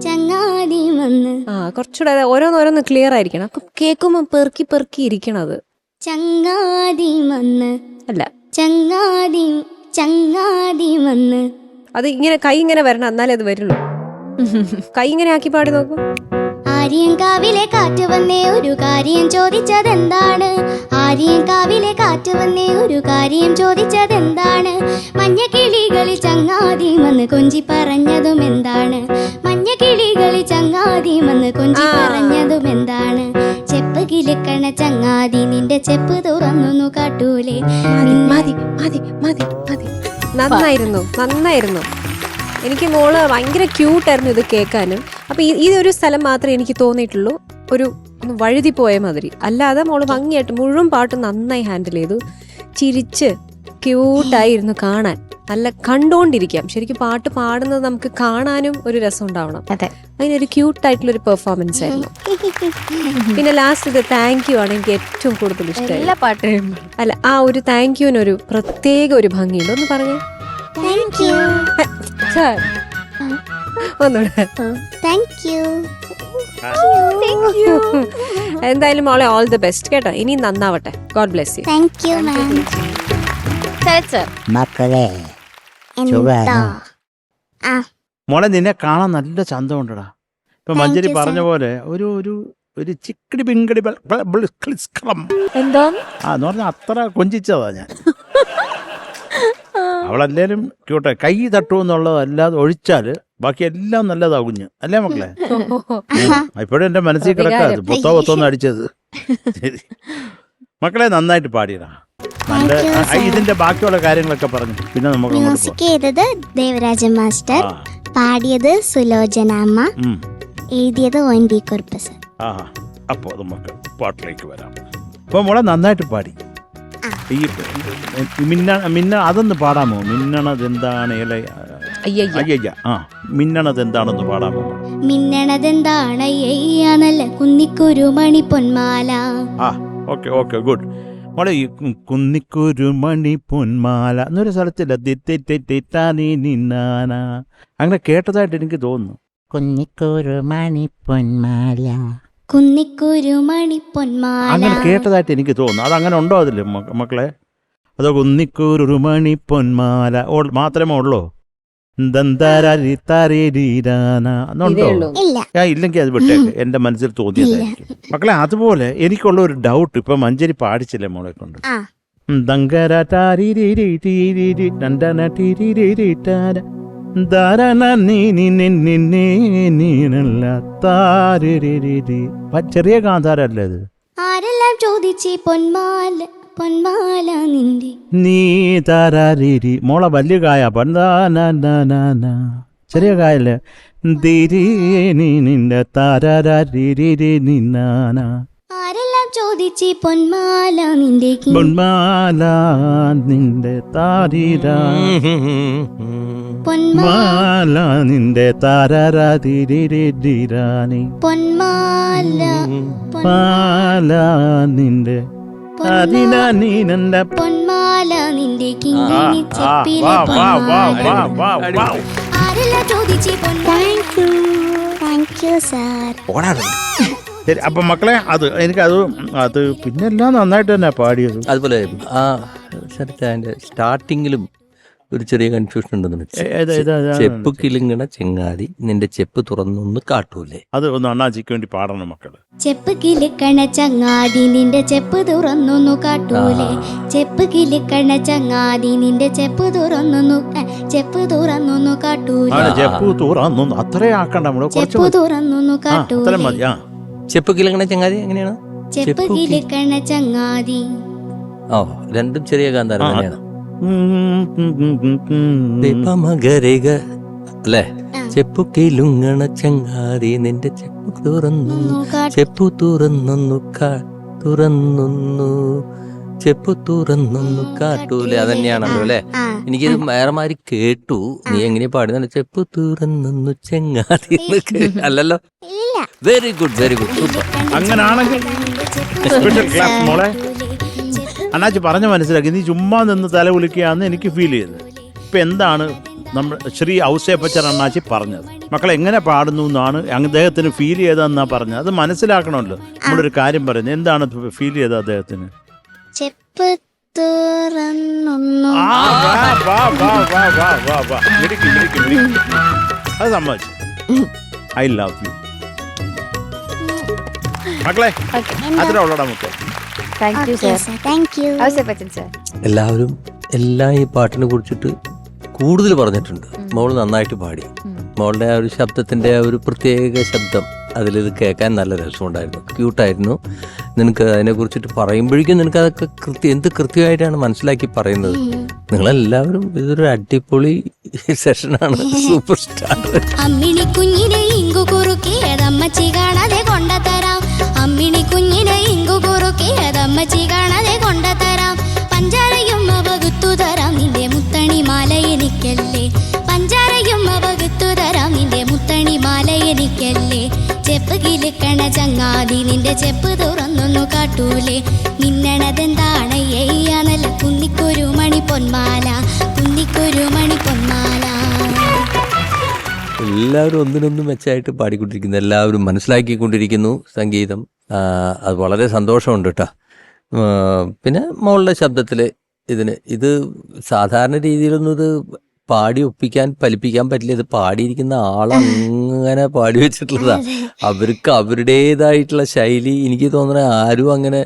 ചങ്ങാതി വന്ന്. ആ കുറച്ചുകൂടെ ഓരോന്നോരോന്ന് ക്ലിയർ ആയിരിക്കണം. കേൾക്കുമ്പോ പെറുക്കി പെറുക്കി ഇരിക്കണത്. ചങ്ങാതി വന്ന് അല്ല, ചങ്ങാതി ചങ്ങാതി വന്ന്. അത് ഇങ്ങനെ കൈ ഇങ്ങനെ വരണം, എന്നാലേ അത് വരുള്ളൂ. കൈ ഇങ്ങനെ ആക്കി പാടി നോക്കൂ. ആര്യങ്കാവിലെ കാറ്റ് വന്നേ ഒരു കാര്യം ചോദിച്ചതെന്താണ്, ആര്യങ്കാവിലെ കാറ്റ് വന്നേ ഒരു കാര്യം ചോദിച്ചതെന്താണ്, മഞ്ഞ കിളികളിൽ ചങ്ങാതി വന്ന് കൊഞ്ചി പറഞ്ഞതും എന്താണ്, മഞ്ഞ കിളികളിൽ ചങ്ങാതി വന്ന് കൊഞ്ചി പറഞ്ഞതും എന്താണ്, ചെപ്പ് കിളിക്കണ ചങ്ങാതി നിന്റെ ചെപ്പ് തുറന്നൊന്നു കാട്ടൂലേ. മതി മതി മതി മതി. നന്നായിരുന്നു, നന്നായിരുന്നു. എനിക്ക് മോള് ഭയങ്കര ക്യൂട്ടായിരുന്നു ഇത് കേൾക്കാനും. അപ്പൊ ഈ ഒരു സ്ഥലം മാത്രമേ എനിക്ക് തോന്നിയിട്ടുള്ളൂ ഒരു ഒന്ന് വഴുതി പോയ മാതിരി. അല്ലാതെ മോള് ഭംഗിയായിട്ട് മുഴുവൻ പാട്ടും നന്നായി ഹാൻഡിൽ ചെയ്തു. ചിരിച്ച് ക്യൂട്ടായിരുന്നു കാണാൻ. നല്ല കണ്ടോണ്ടിരിക്കാം. ശരിക്കും പാട്ട് പാടുന്നത് നമുക്ക് കാണാനും ഒരു രസം ഉണ്ടാവണം. അതിനൊരു ക്യൂട്ടായിട്ടുള്ള ഒരു പെർഫോമൻസ് ആയിരുന്നു. പിന്നെ ലാസ്റ്റ് ഇത് താങ്ക് യു ആണ് എനിക്ക് ഏറ്റവും കൂടുതൽ ഇഷ്ടമായി. അല്ല, ആ ഒരു താങ്ക് യുവിനൊരു പ്രത്യേക ഒരു ഭംഗിയുണ്ട്. ഒന്ന് പറഞ്ഞേ. Thank you. ഒന്നുകൂടെ. Thank you. എന്തായാലും മോളെ ഓൾ ദി ബെസ്റ്റ് കേട്ടോ. ഇനി നന്നാവട്ടെ. God bless you. Thank you ma'am. Sharath sir. മക്കളെ എന്താ? ആ മോളെ നിന്നെ കാണാൻ നല്ല ചന്തമുണ്ടടാ. ഇപ്പൊ Thank മഞ്ജരി you, പറഞ്ഞ sir. പോലെ ഒരു ചിക്കടി പിങ്കടി എന്താന്ന്? എന്ന് പറഞ്ഞാൽ അത്ര കൊഞ്ചിച്ചതാ ഞാൻ. അവളല്ലേലും ക്യൂട്ടെ. കൈ തട്ടുമെന്നുള്ളതല്ലാതെ ഒഴിച്ചാല് ബാക്കി എല്ലാം നല്ലതാ കുഞ്ഞ്. അല്ലേ മക്കളെ? ഇപ്പോഴും എന്റെ മനസ്സിൽ കിടക്കാത് പൊത്തോന്ന് അടിച്ചത്. ശരി മക്കളെ, നന്നായിട്ട് പാടിയടാ. നല്ല Thank you, sir. ഇതിന്റെ ബാക്കിയുള്ള കാര്യങ്ങളൊക്കെ പറഞ്ഞു. പിന്നെ നമുക്ക് അങ്ങോട്ട് മ്യൂസിക് ചെയ്തത് ദേവരാജൻ മാസ്റ്റർ, പോവാം. പാടിയത് സുലോചന അമ്മ, എഴുതിയത് ONV കുറുപ്പ് സർ. അപ്പോൾ നമുക്ക് പാട്ടിലേക്ക് വരാം. അപ്പോൾ മോളെ നന്നായിട്ട് പാടി. ഈ മിന്ന അതൊന്ന് പാടാമോ? മിന്നണത് എന്താണ് അയ്യ മിന്നണത് എന്താണെന്ന് പാടാമോ? മിന്നണതെന്താണ് നല്ല കുന്നിക്കുരു മണി പൊന്മാല. Okay okay good. മോളെ ഈ കുന്നിക്കുരു മണി പൊന്മാല എന്നൊരു സ്ഥലത്തില്ല നിന്നാന അങ്ങനെ കേട്ടതായിട്ട് എനിക്ക് തോന്നുന്നു. കുന്നിക്കുരു മണി പൊന്മാല. കുന്നിക്കുരു മണി പൊന്മാല. അങ്ങനെ കേട്ടതായിട്ട് എനിക്ക് തോന്നുന്നു. അതങ്ങനെ ഉണ്ടോ അതില് മക്കളെ? അതോ കുന്നിക്കുരു മണി പൊന്മാല മാത്രമേ ഉള്ളൂ? എന്നുണ്ടോ? ഇല്ല. ഇല്ലെങ്കിൽ അത് വിട്ടേക്ക്. എന്റെ മനസ്സിൽ തോന്നിയതായിരിക്കും മക്കളെ. അതുപോലെ എനിക്കുള്ള ഒരു ഡൗട്ട് ഇപ്പൊ മഞ്ജരി പാടിച്ചില്ലേ മോളെ കൊണ്ട്? ആ ചെറിയ കാന്താരല്ലേ അത്? ആരെല്ലാം ചോദിച്ചേ പൊന്മാല പൊന്മാല നിന്റെ. നീ താരീരി മോളെ വലിയ കായ പന്താന ചെറിയ കായല്ലേ? നിന്റെ താരീരി നിന്നാന. ആരെല്ലാം ചോദിച്ചേ പൊന്മാല നിന്റെ പൊന്മാല നിന്റെ താരീരാ പൊന്മാല നിന്റെ താരീരാനി പൊന്മാല പാല നിന്റെ പൊന്മാല നിന്റെ കിങ്ങിണി ചെപ്പിലെ പൊന്മാല. ആരെല്ലാം ചോദിച്ചേ പൊന്മാല. Thank you sir. ശരി അപ്പൊ മക്കളെ അത് പിന്നെ എല്ലാം നന്നായിട്ട് തന്നെ പാടിയത്. അതുപോലെ ആ ശരത്ത് അതിന്റെ സ്റ്റാർട്ടിങ്ങിലും ഒരു ചെറിയ കൺഫ്യൂഷൻ ഉണ്ടെന്ന് ചെപ്പ് കിലുങ്ങണ ചെങ്ങാതി നിന്റെ ചെപ്പ് തുറന്നൊന്ന് കാട്ടൂലേ? അത് ഒന്ന് അണ്ണാച്ചിക്ക് വേണ്ടി പാടണം മക്കള്. ചെപ്പ് കിലുക്കണ ചങ്ങാതി നിന്റെ ചെപ്പ് തുറന്നൊന്നു കാട്ടൂലേ. ചെപ്പ് കിലുക്കണ ചങ്ങാതി നിന്റെ ചെപ്പ് തുറന്നൊന്നു കാട്ടൂലേ. ചെപ്പ് തുറന്നൊന്ന് അത്രേ ആക്കണ്ട നമ്മള്. ചെപ്പ് തുറന്നൊന്നു കാട്ടൂലേ. മതി. ചെപ്പ് കിലുങ്ങണ ചെങ്ങാതി എങ്ങനെയാണ്? ചെപ്പ് കിലുക്കണ ചങ്ങാതി. ഓ രണ്ടും ചെറിയ കാന്താരം തന്നെയാണ്. അല്ലേ? ചെപ്പു കിലുങ്ങണ ചങ്ങാതി നിന്റെ ചെപ്പു തുറന്നു ചെപ്പു തുറന്നൊന്നു കാട്ടൂലേ? അതന്നെയാണല്ലോ അല്ലെ? എനിക്കിത് വേറെ മാതിരി കേട്ടു. നീ എങ്ങനെയാ പാടുന്ന? ചെപ്പു തുറന്നു ചെങ്ങാതി അല്ലല്ലോ. Very good very good super. അങ്ങനാണെങ്കിൽ സ്പെഷ്യൽ ക്ലാസ് മോളെ. അണ്ണാച്ചി പറഞ്ഞ മനസ്സിലാക്കി. നീ ചുമ്മാ നിന്ന് തല കുലിക്കുകയാണെന്ന് എനിക്ക് ഫീൽ ചെയ്തത്. ഇപ്പൊ എന്താണ് നമ്മൾ ശ്രീ ഔസേപ്പച്ചൻ അണ്ണാച്ചി പറഞ്ഞത്? മക്കളെ എങ്ങനെ പാടുന്നു എന്നാണ് അദ്ദേഹത്തിന് ഫീൽ ചെയ്തതെന്നാ പറഞ്ഞത്. അത് മനസ്സിലാക്കണമല്ലോ. നമ്മളൊരു കാര്യം പറയുന്നത് എന്താണ് ഫീൽ ചെയ്തത് അദ്ദേഹത്തിന്? ചെപ്പ് തുറന്നൊന്നു. അത് സമ്മതിച്ചു. ഐ ലവ് യു മക്കളെ. അതിലുള്ളടാ മക്കളെ. Thank you Okay, sir. sir. Thank you. Ouseppachan sir. എല്ലാവരും എല്ലാം ഈ പാട്ടിനെ കുറിച്ചിട്ട് കൂടുതൽ പറഞ്ഞിട്ടുണ്ട്. മോള് നന്നായിട്ട് പാടി. മോളുടെ ആ ഒരു ശബ്ദത്തിന്റെ ആ ഒരു പ്രത്യേക ശബ്ദം അതിലിത് കേൾക്കാൻ നല്ല രസമുണ്ടായിരുന്നു. ക്യൂട്ടായിരുന്നു. നിനക്ക് അതിനെ കുറിച്ചിട്ട് പറയുമ്പോഴേക്കും നിനക്ക് അതൊക്കെ എന്ത് കൃത്യമായിട്ടാണ് മനസ്സിലാക്കി പറയുന്നത്. നിങ്ങളെല്ലാവരും ഇതൊരു അടിപൊളി സെഷനാണ്. Super star. അമ്മിണി കുഞ്ഞിനെ ഇങ്കു കുറുക്കിയതമ്മച്ചി കാണാതെ കൊണ്ടതരാം. അമ്മിണി കുഞ്ഞിനെ ഇങ്കു കുറുക്കിയതമ്മച്ചി കാണാതെ കൊണ്ടതരാം. പഞ്ചാരയും അവകുത്തു തരാം നിന്റെ മുത്തണി മാല എനിക്കല്ലേ. പഞ്ചാരയും അവകുത്തു തരാം നിന്റെ മുത്തണി മാല എനിക്കല്ലേ. ചെപ്പ് കിലുക്കണ ചങ്ങാതി നിന്റെ ചെപ്പ് തുറന്നൊന്നു കാട്ടൂലേ. മിന്നണതെന്താണ് നല്ല കുന്നിക്കൊരു മണി പൊന്മാല. കുന്നിക്കൊരു മണി പൊന്മാല. എല്ലാവരും ഒന്നിനൊന്നും മെച്ചമായിട്ട് പാടിക്കൊണ്ടിരിക്കുന്നു, എല്ലാവരും മനസ്സിലാക്കിക്കൊണ്ടിരിക്കുന്നു സംഗീതം. അത് വളരെ സന്തോഷമുണ്ട് കേട്ടോ. പിന്നെ മോളുടെ ശബ്ദത്തിൽ ഇത് സാധാരണ രീതിയിലൊന്നും ഇത് പാടി ഒപ്പിക്കാൻ ഫലിപ്പിക്കാൻ പറ്റില്ല. ഇത് പാടിയിരിക്കുന്ന ആളങ്ങനെ പാടി വെച്ചിട്ടുള്ളതാ. അവർക്ക് അവരുടേതായിട്ടുള്ള ശൈലി, എനിക്ക് തോന്നുന്നത് ആരും അങ്ങനെ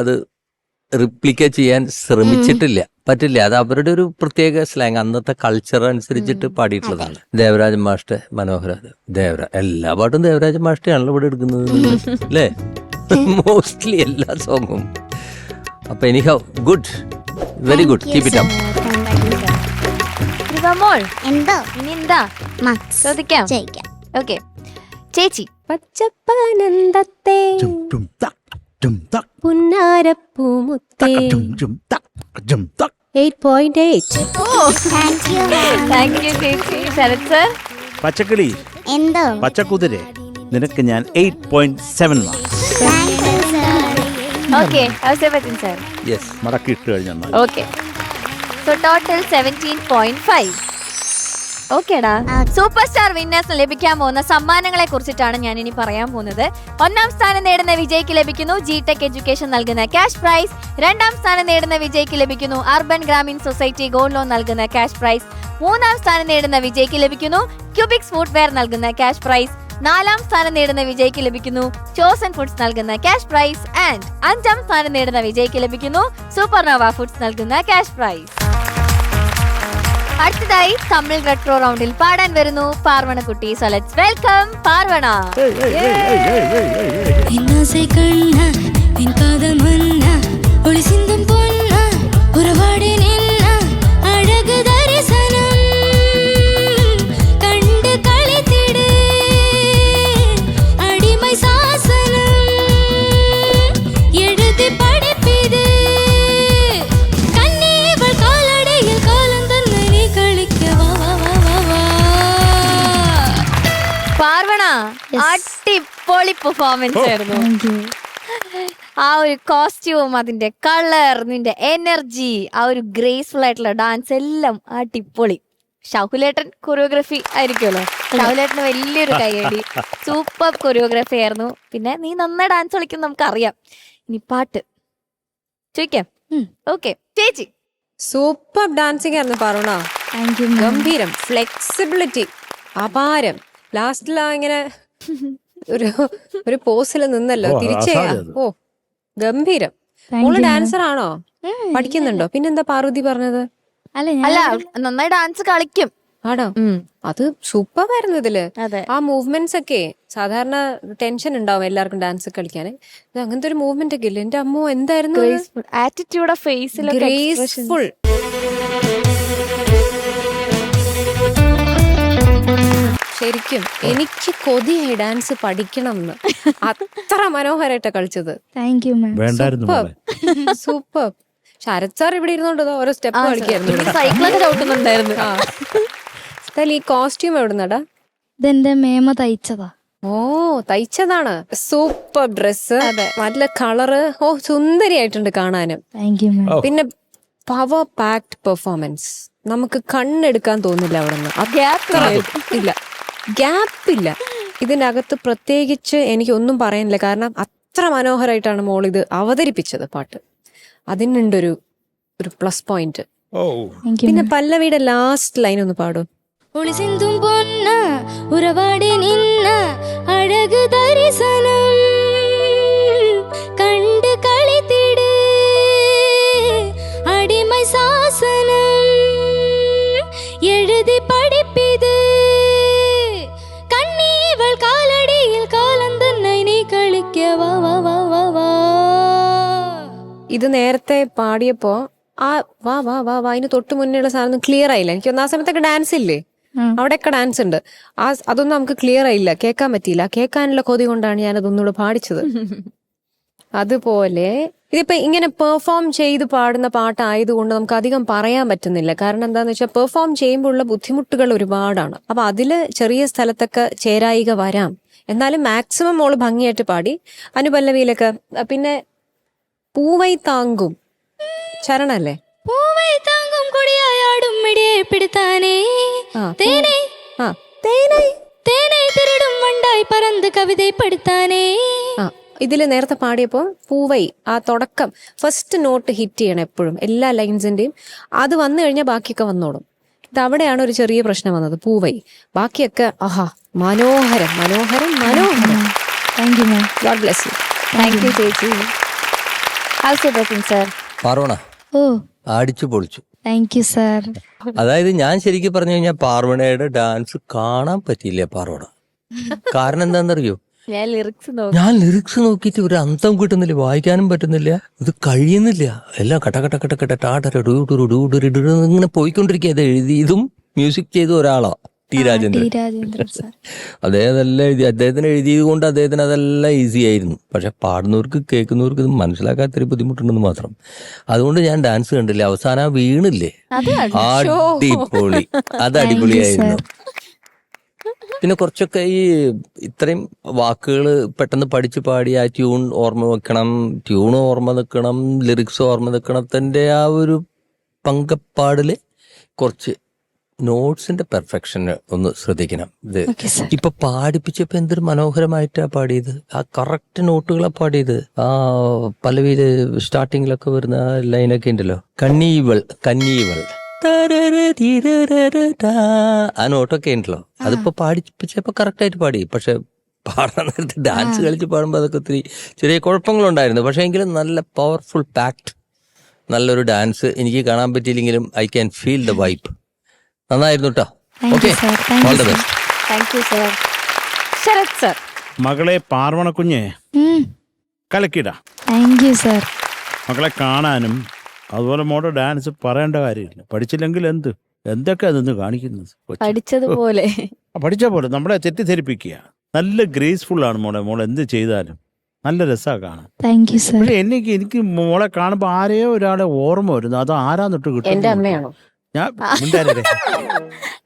അത് റിപ്ലിക്കേറ്റ് ചെയ്യാൻ ശ്രമിച്ചിട്ടില്ല, പറ്റില്ല. അത് അവരുടെ ഒരു പ്രത്യേക സ്ലാങ്, അന്നത്തെ കൾച്ചർ അനുസരിച്ചിട്ട് പാടിയിട്ടുള്ളതാണ്. ദേവരാജൻ മാഷ്ട മനോഹര, എല്ലാ പാട്ടും ദേവരാജൻ മാഷ്ടയാണല്ലോ ഇവിടെ എടുക്കുന്നത് അല്ലേ, മോസ്റ്റ്ലി എല്ലാ സോങ്ങും. അപ്പൊ anyhow good, very good, keep it up. എന്തോ ഇനി എന്താ മാർക്സ് ചോദിക്കാം? ചോദിക്കാം. ഓക്കെ ചേച്ചി. പച്ചപ്പാനന്ദത്തെ പുന്നാരപ്പൂമുത്തേ 8.8. Thank you. താങ്ക് യു ചേച്ചി. ശരത് സർ. പച്ചക്കിളി, എന്തോ പച്ചക്കുതിരെ, നിനക്ക് ഞാൻ 8.7 ഓക്കെ അവസരപ്പച്ചൻ സർ. യെസ്, മടക്കി ഇട്ട് കഴിഞ്ഞാൽ. Okay, so total 17.5. ഓക്കേടാ. സൂപ്പർ സ്റ്റാർ വിന്നേഴ്സിന് ലഭിക്കാൻ പോകുന്ന സമ്മാനങ്ങളെ കുറിച്ചിട്ടാണ് ഞാൻ ഇനി പറയാൻ പോകുന്നത്. 1ാം സ്ഥാനം നേടുന്ന വിജയ്ക്ക് ലഭിക്കുന്നു ജിടെക് എഡ്യൂക്കേഷൻ നൽകുന്ന ക്യാഷ് പ്രൈസ്. 2ാം സ്ഥാനം നേടുന്ന വിജയ്ക്ക് ലഭിക്കുന്നു urban Grameen society gold loan നൽകുന്ന ക്യാഷ് പ്രൈസ്. 3ാം സ്ഥാനം നേടുന്ന വിജയ്ക്ക് ലഭിക്കുന്നു ക്യൂബിക്സ് ഫുട്വെയർ നൽകുന്ന ക്യാഷ് പ്രൈസ്. 4ാം സ്ഥാനം നേടുന്ന വിജയ്ക്ക് ലഭിക്കുന്നു ചോസൻ ഫുഡ്സ് നൽകുന്ന ക്യാഷ് പ്രൈസ്. ആൻഡ് 5ാം സ്ഥാനം നേടുന്ന വിജയ്ക്ക് ലഭിക്കുന്നു സൂപ്പർനോവ ഫുഡ്സ് നൽകുന്ന ക്യാഷ് പ്രൈസ്. അടുത്തതായി തമിഴ് റെട്രോ റൗണ്ടിൽ പാടാൻ വരുന്നു പാർവണക്കുട്ടി. So let's welcome Parvana. Parvana, അടിപൊളി പെർഫോമൻസ് ആയിരുന്നു. ആ ഒരു കോസ്റ്റ്യൂം, അതിന്റെ കളർ, നിന്റെ എനർജി, ആ ഒരു ഗ്രേസ്ഫുൾ ആയിട്ടുള്ള ഡാൻസ് എല്ലാം അടിപൊളി. ഷാഹുലേട്ടൻ കൊറിയോഗ്രാഫി ആയിരിക്കുമല്ലോ, ഷാഹുലേട്ടന് വലിയൊരു കൈയടി. സൂപ്പർ കൊറിയോഗ്രാഫി ആയിരുന്നു. പിന്നെ നീ നന്നായി ഡാൻസ് കളിക്കും നമുക്കറിയാം. ഇനി പാട്ട് ചോദിക്കാം. ഓക്കെ ചേച്ചി. സൂപ്പർ ഡാൻസിങ് ആയിരുന്നു പാർവണ. ഗംഭീരം, ഫ്ലെക്സിബിലിറ്റി അപാരം. ലാസ്റ്റിലാ ഇങ്ങനെ ഒരു പോസിൽ നിന്നല്ലോ തിരിച്ചേ. ഓ ഗംഭീരം. മോള് ഡാൻസർ ആണോ? പഠിക്കുന്നുണ്ടോ? പിന്നെന്താ പാർവതി പറഞ്ഞത്? അല്ല, നന്നായി ഡാൻസ് കളിക്കും. ആണോ? അത് സൂപ്പർ ആയിരുന്നു ഇതില്. അതെ, ആ മൂവ്മെന്റ്സ് ഒക്കെ. സാധാരണ ടെൻഷൻ ഉണ്ടാവും എല്ലാവർക്കും ഡാൻസ് കളിക്കാന്. ഇത് അങ്ങനത്തെ ഒരു മൂവ്മെന്റ് ഒക്കെ ഇല്ല. എന്റെ അമ്മോ എന്തായിരുന്നു ആറ്റിറ്റ്യൂഡ് ഓഫ് ഫേസിൽ ഗ്രേസ്ഫുൾ. ശരിക്കും എനിക്ക് കൊതിയായി ഡാൻസ് പഠിക്കണം എന്ന്. അത്ര മനോഹരമായിട്ടാ കളിച്ചത്. താങ്ക് യു മാം. വേണ്ടായിരുന്നു മോളെ. സൂപ്പർ. ശരത് സാർ ഇവിടെ ഇരുന്നോണ്ട് ഓരോ സ്റ്റെപ്പ് കളിക്കായിരുന്നു. സൈക്കിളൊക്കെ ചവിട്ടുന്നുണ്ടായിരുന്നു. ഈ കോസ്റ്റ്യൂം എവിടുന്നടാ? ഇതെന്റെ മേമ തയ്ച്ചതാ. ഓ തയ്ച്ചതാണ്. സൂപ്പർ ഡ്രസ്, നല്ല കളറ്. ഓ സുന്ദരിയായിട്ടുണ്ട് കാണാനും. താങ്ക് യു മാം. പിന്നെ പവർ പാക്ഡ് പെർഫോമൻസ്. നമുക്ക് കണ്ണെടുക്കാൻ തോന്നില്ല അവിടെ നിന്ന്. ഇല്ല, ഗ്യാപ്പില്ല ഇതിനകത്ത്. പ്രത്യേകിച്ച് എനിക്കൊന്നും പറയാനില്ല, കാരണം അത്ര മനോഹരമായിട്ടാണ് മോൾ ഇത് അവതരിപ്പിച്ചത് പാട്ട്. അതിനുണ്ടൊരു പ്ലസ് പോയിന്റ്. പിന്നെ പല്ലവിയുടെ ലാസ്റ്റ് ലൈൻ ഒന്ന് പാടും. ഒളിസിന്തും പൊന്ന ഉറവാടി നിന്ന അഴകു ദർശനം കണ്ട് കളിത്തിട് അടിമൈ സാസനം എഴുതി പഠിപ്പിത് കണ്ണീവൾ കാലടിയിൽ കാലം തന്നെ നീ കളിക്ക വാ വാ വാ വാ വാ. ഇത് നേരത്തെ പാടിയപ്പോ ആ വാ വാ വാ വാ അതിന് തൊട്ട് മുന്നേയുള്ള സാധനം ക്ലിയർ ആയില്ല. എനിക്ക് ഒന്നാം സമയത്തൊക്കെ ഡാൻസ് ഇല്ലേ, അവിടെയൊക്കെ ഡാൻസ് ഉണ്ട്. അതൊന്നും നമുക്ക് ക്ലിയർ ആയില്ല, കേൾക്കാൻ പറ്റിയില്ല. കേൾക്കാനുള്ള കൊതി കൊണ്ടാണ് ഞാൻ അതൊന്നുകൂടെ പാടിച്ചത്. അതുപോലെ ഇതിപ്പോ ഇങ്ങനെ പെർഫോം ചെയ്ത് പാടുന്ന പാട്ടായതുകൊണ്ട് നമുക്ക് അധികം പറയാൻ പറ്റുന്നില്ല. കാരണം എന്താന്ന് വെച്ചാൽ പെർഫോം ചെയ്യുമ്പോൾ ഉള്ള ബുദ്ധിമുട്ടുകൾ ഒരുപാടാണ്. അപ്പൊ അതില് ചെറിയ സ്ഥലത്തൊക്കെ ചേരായിക വരാം. എന്നാലും മാക്സിമം മോള് ഭംഗിയായിട്ട് പാടി. അനുപല്ലവിയിലൊക്കെ പിന്നെ പൂവൈ താങ്കും ചരണല്ലേ? പൂവൈ താങ്കും കൊടിയായാടും മിടിയെ പിടുത്താനേ തേനേ തേനായി തിരടും വണ്ടായി പറന്ന് കവിതപ്പെടുത്താനേ. ആ ഇതിൽ നേരത്തെ പാടിയപ്പോൾ പൂവൈ ആ തുടക്കം ഫസ്റ്റ് നോട്ട് ഹിറ്റ് ചെയ്യണം എപ്പോഴും എല്ലാ ലൈൻസിന്റെയും. അത് വന്നു കഴിഞ്ഞാൽ ബാക്കിയൊക്കെ വന്നോളും. ഇത് അവിടെയാണ് ഒരു ചെറിയ പ്രശ്നം വന്നത്, പൂവൈ. ബാക്കിയൊക്കെ ആഹാ മനോഹരം മനോഹരം മനോഹരം. Thank you ma'am. God bless you. Thank you ചേച്ചി. How's you dressing sir? Parvana ഓ അടിച്ചു പൊളിച്ചു. Thank you sir. അതായത് ഞാൻ ശരിക്കും പറഞ്ഞു കഴിഞ്ഞാൽ പാർവണയുടെ ഡാൻസ് കാണാൻ പറ്റിയില്ല പാർവണ. കാരണം എന്താണെന്നറിയോ? ഞാൻ ലിറിക്സ് നോക്കി. ഞാൻ ലിറിക്സ് നോക്കിയിട്ട് ഒരു അന്തം കിട്ടുന്നില്ല, വായിക്കാനും പറ്റുന്നില്ല, ഇത് കഴിയുന്നില്ല. എല്ലാം കട്ട കട്ട കട്ട കട്ട ടാട്ട ഇങ്ങനെ പോയിക്കൊണ്ടിരിക്കുക. അത് എഴുതിയതും മ്യൂസിക് ചെയ്ത ഒരാളാ, ടി രാജേന്ദ്രൻ. രാജേന്ദ്രൻ സാർ. അദ്ദേഹം എഴുതി, അദ്ദേഹത്തിന് എഴുതിയത് കൊണ്ട് അദ്ദേഹത്തിന് അതെല്ലാം ഈസി ആയിരുന്നു. പക്ഷെ പാടുന്നവർക്ക് കേൾക്കുന്നവർക്ക് ഇത് മനസ്സിലാക്കാത്തൊരു ബുദ്ധിമുട്ടുണ്ടെന്ന് മാത്രം. അതുകൊണ്ട് ഞാൻ ഡാൻസ് കണ്ടില്ല. അവസാനം വീണില്ലേ, അടിപൊളി, അത് അടിപൊളിയായിരുന്നു. പിന്നെ കുറച്ചൊക്കെ ഈ ഇത്രയും വാക്കുകൾ പെട്ടെന്ന് പഠിച്ച് പാടി ആ ട്യൂൺ ഓർമ്മ വെക്കണം, ട്യൂൺ ഓർമ്മ നിൽക്കണം, ലിറിക്സ് ഓർമ്മ നിൽക്കണത്തിൻ്റെ ആ ഒരു പങ്കപ്പാടില് കുറച്ച് നോട്ട്സിന്റെ പെർഫെക്ഷൻ ഒന്ന് ശ്രദ്ധിക്കണം. ഇത് ഇപ്പൊ പാടിപ്പിച്ചപ്പോ എന്തൊരു മനോഹരമായിട്ടാ പാടിയത്. ആ കറക്റ്റ് നോട്ടുകളാ പാടിയത്. ആ പലവില് സ്റ്റാർട്ടിങ്ങിലൊക്കെ വരുന്ന ലൈനൊക്കെ ഉണ്ടല്ലോ, കന്നീവൾ കന്നീവൾ ആ നോട്ടൊക്കെ ഉണ്ടല്ലോ, അതിപ്പോ പാടിപ്പിച്ചപ്പോ കറക്റ്റ് ആയിട്ട് പാടി. പക്ഷെ പാടാൻ നേരത്തെ ഡാൻസ് കളിച്ച് പാടുമ്പോൾ അതൊക്കെ ഒത്തിരി ചെറിയ കുഴപ്പങ്ങളുണ്ടായിരുന്നു. പക്ഷെ എങ്കിലും നല്ല പവർഫുൾ പാക്ട് നല്ലൊരു ഡാൻസ്. എനിക്ക് കാണാൻ പറ്റിയില്ലെങ്കിലും I can feel the vibe. നന്നായിരുന്നു കേട്ടോ. Okay, all the best. Thank you sir. Sarath sir? മകളെ പാർവണ കുഞ്ഞെ കലക്കിടാ. Thank you sir. മകളെ കാണാനും അതുപോലെ മോടെ ഡാൻസ് പറയേണ്ട കാര്യമില്ല. പഠിച്ചില്ലെങ്കിൽ എന്തൊക്കെ അതൊന്ന് കാണിക്കുന്നത്. പഠിച്ചതുപോലെ പഠിച്ച പോലെ നമ്മളെ തെറ്റിദ്ധരിപ്പിക്കുക. നല്ല ഗ്രേസ്ഫുൾ ആണ് മോളെ എന്ത് ചെയ്താലും നല്ല രസമാണ് കാണാൻ. Thank you sir. പക്ഷെ എനിക്ക് മോളെ കാണുമ്പോൾ ആരെയോ ഒരാളെ ഓർമ്മ വരുന്നു. അത് ആരാന്നിട്ട് കിട്ടും. എന്റെ അമ്മയാണോ? ഞാൻ മിണ്ടാതിരെ.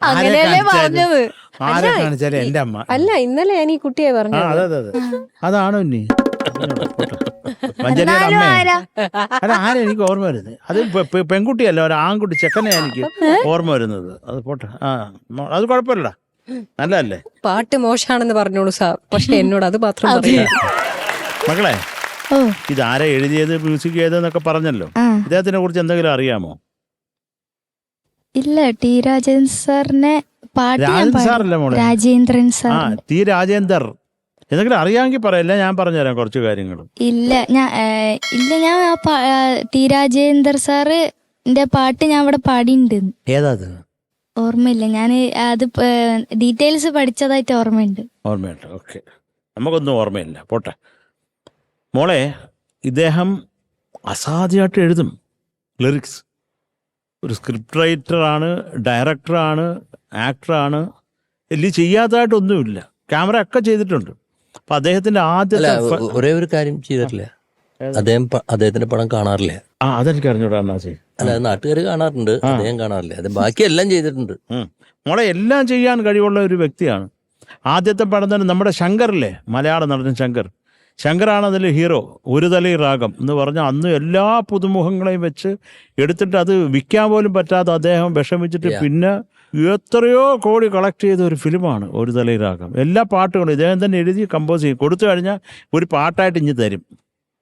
അങ്ങനെയല്ലേ പറഞ്ഞത്? ആരെ കാണിച്ചാലേ എന്റെ അമ്മ അല്ല, ഇന്നലെ ഞാൻ ഈ കുട്ടിയെ പറഞ്ഞു. അതെ അതാണോ ഇനി മഞ്ചേരിയുടെ അമ്മ? അല്ല, ആരെ എനിക്ക് ഓർമ്മ വരുന്നത് അത് പെൺകുട്ടിയല്ല, ഒരു ആൺകുട്ടി ചെക്കനെ എനിക്ക് ഓർമ്മ വരുന്നത്. അത് പോട്ടെ. അത് കുഴപ്പമില്ലടാ, നല്ലതല്ലേ. പാട്ട് മോശമാണെന്ന് പറഞ്ഞോളൂ സാർ, പക്ഷെ എന്നോട് അത് മാത്രം പറയാം. മകളെ, ഇതാരെ എഴുതിയത് മ്യൂസിക് ചെയ്തതെന്നൊക്കെ പറഞ്ഞല്ലോ, ഇദ്ദേഹത്തിനെ കുറിച്ച് എന്തെങ്കിലും അറിയാമോ? ഇല്ല, ടി രാജേന്ദ്രൻ സാറിനെ സാറല്ലേ മോളെ? രാജേന്ദ്രൻ സാർ. ടി രാജേന്ദർ. എന്തെങ്കിലും അറിയാമെങ്കിൽ പറയല്ല, ഞാൻ പറഞ്ഞുതരാം കുറച്ച് കാര്യങ്ങൾ. ഇല്ല ഞാൻ ടി രാജേന്ദ്ര സാറിന്റെ പാട്ട് ഞാൻ ഇവിടെ പാടിയിട്ടുണ്ട്. ഏതാ അത്? ഓർമ്മയില്ല, ഞാൻ അത് ഡീറ്റെയിൽസ് പഠിച്ചതായിട്ട് ഓർമ്മയുണ്ട്. ഓർമ്മയുണ്ട്. ഓക്കെ, നമുക്കൊന്നും ഓർമ്മയില്ല, പോട്ടെ. മോളെ, ഇദ്ദേഹം അസാധ്യമായിട്ട് എഴുതും ലിറിക്സ്. ഒരു സ്ക്രിപ്റ്റ് റൈറ്ററാണ്, ഡയറക്ടറാണ്, ആക്ടറാണ്. എല്ലാം ചെയ്യാത്തതായിട്ടൊന്നുമില്ല. ക്യാമറ ഒക്കെ ചെയ്തിട്ടുണ്ട്. അപ്പൊ അദ്ദേഹത്തിന്റെ ആദ്യത്തെ ഒരേ ഒരു കാര്യം ചെയ്തിട്ടില്ല, അദ്ദേഹത്തിന്റെ പടം കാണാറില്ല. അതെനിക്ക് അറിഞ്ഞൂടാ. അല്ല, നാട്ടുകാർ കാണാറുണ്ട്, അദ്ദേഹം കാണാറില്ല. അത് ബാക്കിയെല്ലാം ചെയ്തിട്ടുണ്ട്. മോളെ, എല്ലാം ചെയ്യാൻ കഴിവുള്ള ഒരു വ്യക്തിയാണ്. ആദ്യത്തെ പടം തന്നെ നമ്മുടെ ശങ്കറില്ലേ, മലയാള നടൻ ശങ്കറാണ് അതിൽ ഹീറോ. ഒരു തലൈ രാഗം എന്ന് പറഞ്ഞാൽ അന്ന് എല്ലാ പുതുമുഖങ്ങളെയും വെച്ച് എടുത്തിട്ട് അത് വിൽക്കാൻ പോലും പറ്റാതെ അദ്ദേഹം വിഷമിച്ചിട്ട് പിന്നെ എത്രയോ കോടി കളക്ട് ചെയ്ത ഒരു ഫിലിമാണ് ഒരു തലൈ രാഗം. എല്ലാ പാട്ടുകളും ഇദ്ദേഹം തന്നെ എഴുതി കമ്പോസ് ചെയ്യും. കൊടുത്തു കഴിഞ്ഞാൽ ഒരു പാട്ടായിട്ട് ഇഞ്ഞ് തരും.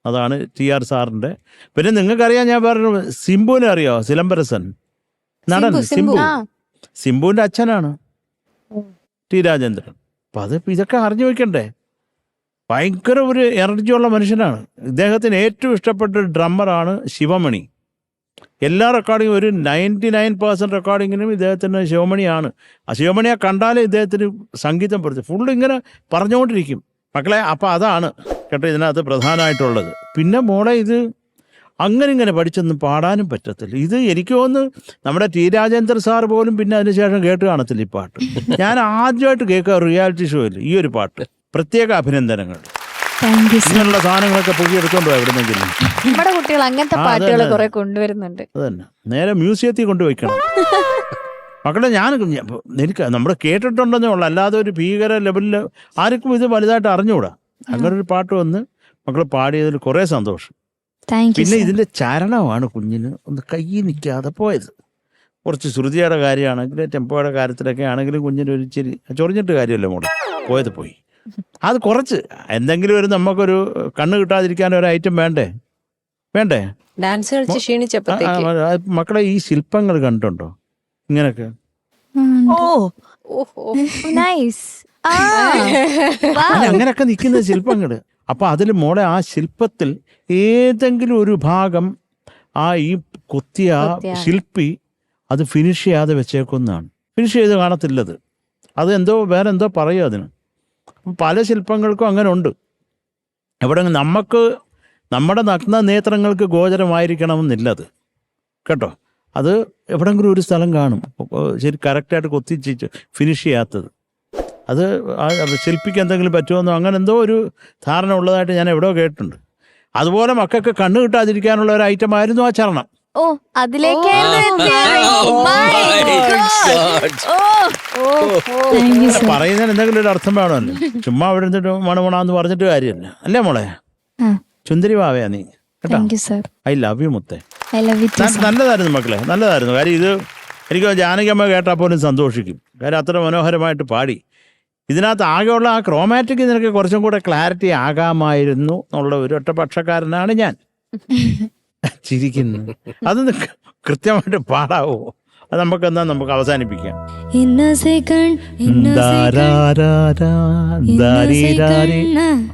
അതാണ് TR സാറിൻ്റെ. പിന്നെ നിങ്ങൾക്കറിയാം, ഞാൻ പറഞ്ഞു, സിംബുവിനെ അറിയോ? സിലംബരസൻ നടൻ സിംബുവിൻ്റെ അച്ഛനാണ് ടി രാജേന്ദ്രൻ. അപ്പം ഇതൊക്കെ അറിഞ്ഞു വയ്ക്കണ്ടേ. ഭയങ്കര ഒരു എനർജിയുള്ള മനുഷ്യനാണ്. ഇദ്ദേഹത്തിന് ഏറ്റവും ഇഷ്ടപ്പെട്ട ഒരു ഡ്രമ്മറാണ് ശിവമണി. എല്ലാ റെക്കോർഡിങ്ങും ഒരു 99% റെക്കോർഡിങ്ങിനും ഇദ്ദേഹത്തിന് ശിവമണിയാണ്. ആ ശിവമണിയെ കണ്ടാലേ ഇദ്ദേഹത്തിന് സംഗീതം പഠിച്ചു ഫുള്ള് ഇങ്ങനെ പറഞ്ഞുകൊണ്ടിരിക്കും. മക്കളെ, അപ്പം അതാണ് കേട്ടോ ഇതിനകത്ത് പ്രധാനമായിട്ടുള്ളത്. പിന്നെ മോളെ, ഇത് അങ്ങനെ പഠിച്ചൊന്നും പാടാനും പറ്റത്തില്ല. ഇത് എനിക്ക് തോന്നുന്നു നമ്മുടെ ടി രാജേന്ദ്ര സാർ പോലും പിന്നെ അതിനുശേഷം കേട്ട് കാണത്തില്ല ഈ പാട്ട്. ഞാൻ ആദ്യമായിട്ട് കേൾക്കുക റിയാലിറ്റി ഷോയിൽ ഈ ഒരു പാട്ട്. പ്രത്യേക അഭിനന്ദനങ്ങൾ. ഇങ്ങനെയുള്ള സാധനങ്ങളൊക്കെ പൊക്കിയെടുത്തോണ്ടോ എവിടെന്നെങ്കിലും. നമ്മുടെ കുട്ടികൾ അങ്ങനത്തെ പാട്ടുകൾ കുറെ കൊണ്ടുവരുന്നുണ്ട്. അതന്നെ, നേരെ മ്യൂസിയത്തിൽ കൊണ്ടുവയ്ക്കണം. മക്കളെ, എനിക്ക് നമ്മൾ കേട്ടിട്ടുണ്ടെന്നേ ഉള്ളൂ, അല്ലാതെ ഒരു ഭീകര ലെവലിൽ ആർക്കും ഇത് വലുതായിട്ട് അറിഞ്ഞുകൂടാ. അങ്ങനെ ഒരു പാട്ട് വന്ന് മക്കൾ പാടിയതിൽ കുറേ സന്തോഷം. പിന്നെ ഇതിന്റെ ചരണമാണ് കുഞ്ഞിന് ഒന്ന് കൈ നിൽക്കാതെ പോയത്. കുറച്ച് ശ്രുതിയുടെ കാര്യമാണെങ്കിലും ടെമ്പോയുടെ കാര്യത്തിലൊക്കെ ആണെങ്കിലും കുഞ്ഞിന് ഒരു ഇച്ചിരി ചൊറിഞ്ഞിട്ട് കാര്യമല്ലോ മോളെ, പോയത് പോയി. അത് കുറച്ച് എന്തെങ്കിലും ഒരു നമുക്കൊരു കണ്ണ് കിട്ടാതിരിക്കാൻ ഒരു ഐറ്റം വേണ്ടേ? ഡാൻസ് കളിച്ച് ക്ഷീണിച്ചപ്പോഴത്തേക്ക് മക്കളെ ഈ ശില്പങ്ങൾ കണ്ടുണ്ടോ ഇങ്ങനൊക്കെ? നൈസ്. അങ്ങനെയൊക്കെ നിൽക്കുന്ന ശില്പങ്ങള്. അപ്പൊ അതിൽ മോളെ ആ ശില്പത്തിൽ ഏതെങ്കിലും ഒരു ഭാഗം ആ ഈ കുത്തിയ ശില്പി അത് ഫിനിഷ് ചെയ്യാതെ വെച്ചേക്കുന്നതാണ്. ഫിനിഷ് ചെയ്ത് കാണത്തില്ലത്. അത് എന്തോ വേറെ എന്തോ പറയും അതിന്. പല ശില്പങ്ങൾക്കും അങ്ങനെ ഉണ്ട്. എവിടെ നമുക്ക് നമ്മുടെ നഗ്ന നേത്രങ്ങൾക്ക് ഗോചരമായിരിക്കണമെന്നില്ലത് കേട്ടോ. അത് എവിടെങ്കിലും ഒരു സ്ഥലം കാണും ശരി കറക്റ്റായിട്ട് കൊത്തിച്ച് ഫിനിഷ് ചെയ്യാത്തത്. അത് ശില്പിക്ക് എന്തെങ്കിലും പറ്റുമെന്നോ അങ്ങനെ എന്തോ ഒരു ധാരണ ഉള്ളതായിട്ട് ഞാൻ എവിടെയോ കേട്ടിട്ടുണ്ട്. അതുപോലെ മക്കൾക്ക് കണ്ണ് കിട്ടാതിരിക്കാനുള്ള ഒരു ഐറ്റം ആയിരുന്നു ആ ചരണം. ഓ അതിലേക്കായിരുന്നു. പറയുന്നതിന് എന്തെങ്കിലും ഒരു അർത്ഥം വേണമല്ലോ. ചുമ്മാ അവിടെ ഇരുന്നിട്ട് മണമണാന്ന് പറഞ്ഞിട്ട് കാര്യമല്ല അല്ലേ മോളെ? ചുന്ദരി വാവയാ നീ കേട്ടോ. ഐ ലവ് യു മുത്തേ. നല്ലതായിരുന്നു മക്കളെ, നല്ലതായിരുന്നു. കാര്യം ഇത് എനിക്ക് ജാനകിയമ്മ കേട്ടാൽ പോലും സന്തോഷിക്കും. കാര്യം അത്ര മനോഹരമായിട്ട് പാടി. ഇതിനകത്ത് ആകെയുള്ള ആ ക്രോമാറ്റിക് നിനക്ക് കുറച്ചും കൂടെ ക്ലാരിറ്റി ആകാമായിരുന്നു എന്നുള്ള ഒരു ഒറ്റപക്ഷക്കാരനാണ് ഞാൻ. ചിരിക്കുന്നു. അത് കൃത്യമായിട്ട് പാടാവോ? അത് നമുക്ക് അവസാനിപ്പിക്കാം.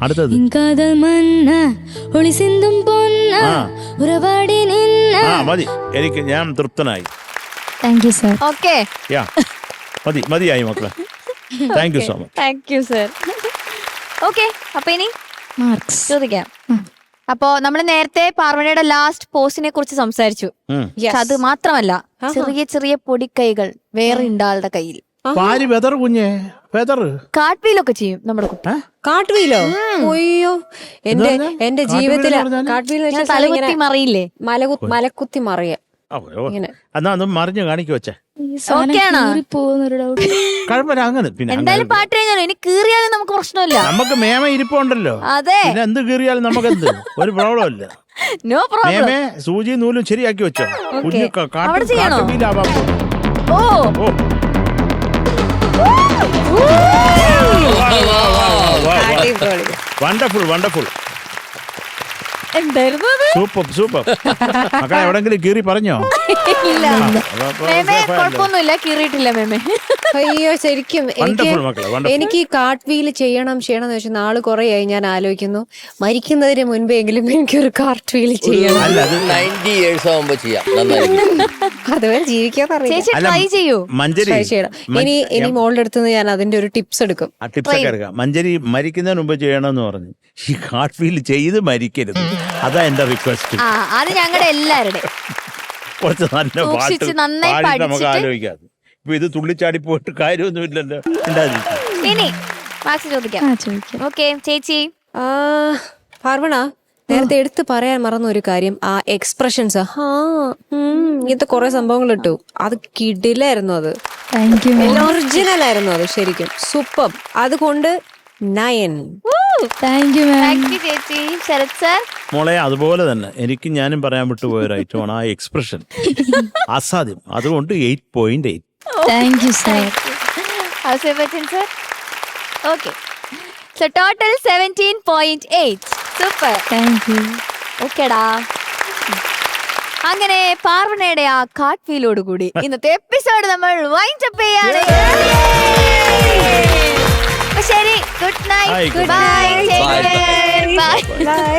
അടുത്തത് മതി, എനിക്ക് ഞാൻ തൃപ്തനായി. ഓക്കെ മതിയായി മക്കളെ. Thank you so much. Thank you sir. Okay അപ്പൊ ഇനി മാർക്സ് ചോദിക്കാം. അപ്പോ നമ്മൾ നേരത്തെ പാർവണയുടെ ലാസ്റ്റ് പോസ്റ്റിനെ കുറിച്ച് സംസാരിച്ചു. അത് മാത്രമല്ല ചെറിയ ചെറിയ പൊടിക്കൈകൾ വേറെ ഉണ്ട് ആളുടെ കയ്യിൽ. കാട്ട്വീലൊക്കെ ചെയ്യും നമ്മുടെ കുട്ടി. കാട്ടുവീലോ? അയ്യോ എന്റെ ജീവിതത്തില് കാട്ടുവീൽ തലകുത്തി മറിയില്ലേ? മലക്കുത്തി മറിയ എന്നാ ഒന്ന് മറിഞ്ഞു കാണിക്കു വെച്ചേ. കുഴപ്പമില്ല. അങ്ങനെ പിന്നെ എന്തായാലും പാട്ട് കഴിഞ്ഞാലോ ഇനി കീറിയാലും നമുക്ക് പ്രശ്നമില്ല. നമുക്ക് മേമ ഇരിപ്പുണ്ടല്ലോ. അതെ, പിന്നെ എന്ത് കീറിയാലും നമുക്ക് എന്ത് ഒരു പ്രോബ്ലം ഇല്ല. No problem. മേമേ സൂചി നൂലും ശരിയാക്കി വെച്ചോ. അവിടെ ചെയ്യണോ? Wonderful wonderful. എന്തായിരുന്നു അത്? സൂപ്പർ. മക്കളെ എവിടെങ്കിലും കീറി പറഞ്ഞോ? ഇല്ല മേമേ, കുഴപ്പമൊന്നുമില്ല, കീറിയിട്ടില്ല മേമേ. അയ്യോ ശരിക്കും എനിക്ക് ഈ കാട്ട് വീല് ചെയ്യണമെന്ന് വെച്ചാൽ നാള് കുറെ ആയി ഞാൻ ആലോചിക്കുന്നു. മരിക്കുന്നതിന് മുൻപെങ്കിലും എനിക്കൊരു കാർട്ട് വീല് ചെയ്യണം. 90 years ആവുമ്പോ ചെയ്യാം. അതുവരെ ജീവിക്കാതെ ചേച്ചി ട്രൈ ചെയ്യൂ. ട്രൈ ചെയ്യണം. ഇനി മോളുടെ അടുത്ത് ഞാൻ അതിന്റെ ഒരു ടിപ്സ് എടുക്കും. മഞ്ജരി മരിക്കുന്നതിന് മുമ്പ് ചെയ്യണമെന്ന് പറഞ്ഞു. ഈ കാർട്ട് വീല് ചെയ്ത് മരിക്കരുത്, അതാ എന്റെ റിക്വസ്റ്റ്. അത് ഞങ്ങളുടെ എല്ലാവരുടെ കുറച്ച് നല്ല പാട്ട് നമുക്ക് ആലോചിക്കാതെ. ഇപ്പൊ ഇത് തുള്ളിച്ചാടി പോയിട്ട് കാര്യമൊന്നുമില്ലല്ലോ. ഇനി മാക്സ് ചോദിക്കാം. ഓക്കെ ചേച്ചി. പാർവണ നേരത്തെ എടുത്ത് പറയാൻ മറന്ന ഒരു കാര്യം, ആ എക്സ്പ്രഷൻസ് ഇങ്ങനത്തെ കുറെ സംഭവങ്ങൾ ഇട്ടു. അത് കിടിലായിരുന്നു. അത് ഒറിജിനൽ ആയിരുന്നു. അത് ശരിക്കും സൂപ്പർ. അതുകൊണ്ട് 9. താങ്ക് യു ചേച്ചി. ശരത് സർ മോളെ അതുപോലെ തന്നെ എനിക്ക് ഞാനും പറയാൻ വിട്ടുപോയ ഒരു ഐറ്റമാണ് ആ എക്സ്പ്രഷൻ. അസാധ്യം. അതുകൊണ്ട് 8.8. Thank you sir. Bachchan sir. Okay so total 17.8. Super. Thank you. ഓക്കെടാ. അങ്ങനെ പാർവണയുടെ ആ കാട്ട് ഫീലോട് കൂടി ഇന്നത്തെ എപ്പിസോഡ് നമ്മൾ വൈൻഡ് അപ്പ് ചെയ്യാണ്. ശരി, ഗുഡ് നൈറ്റ്, ബൈ, ബൈ.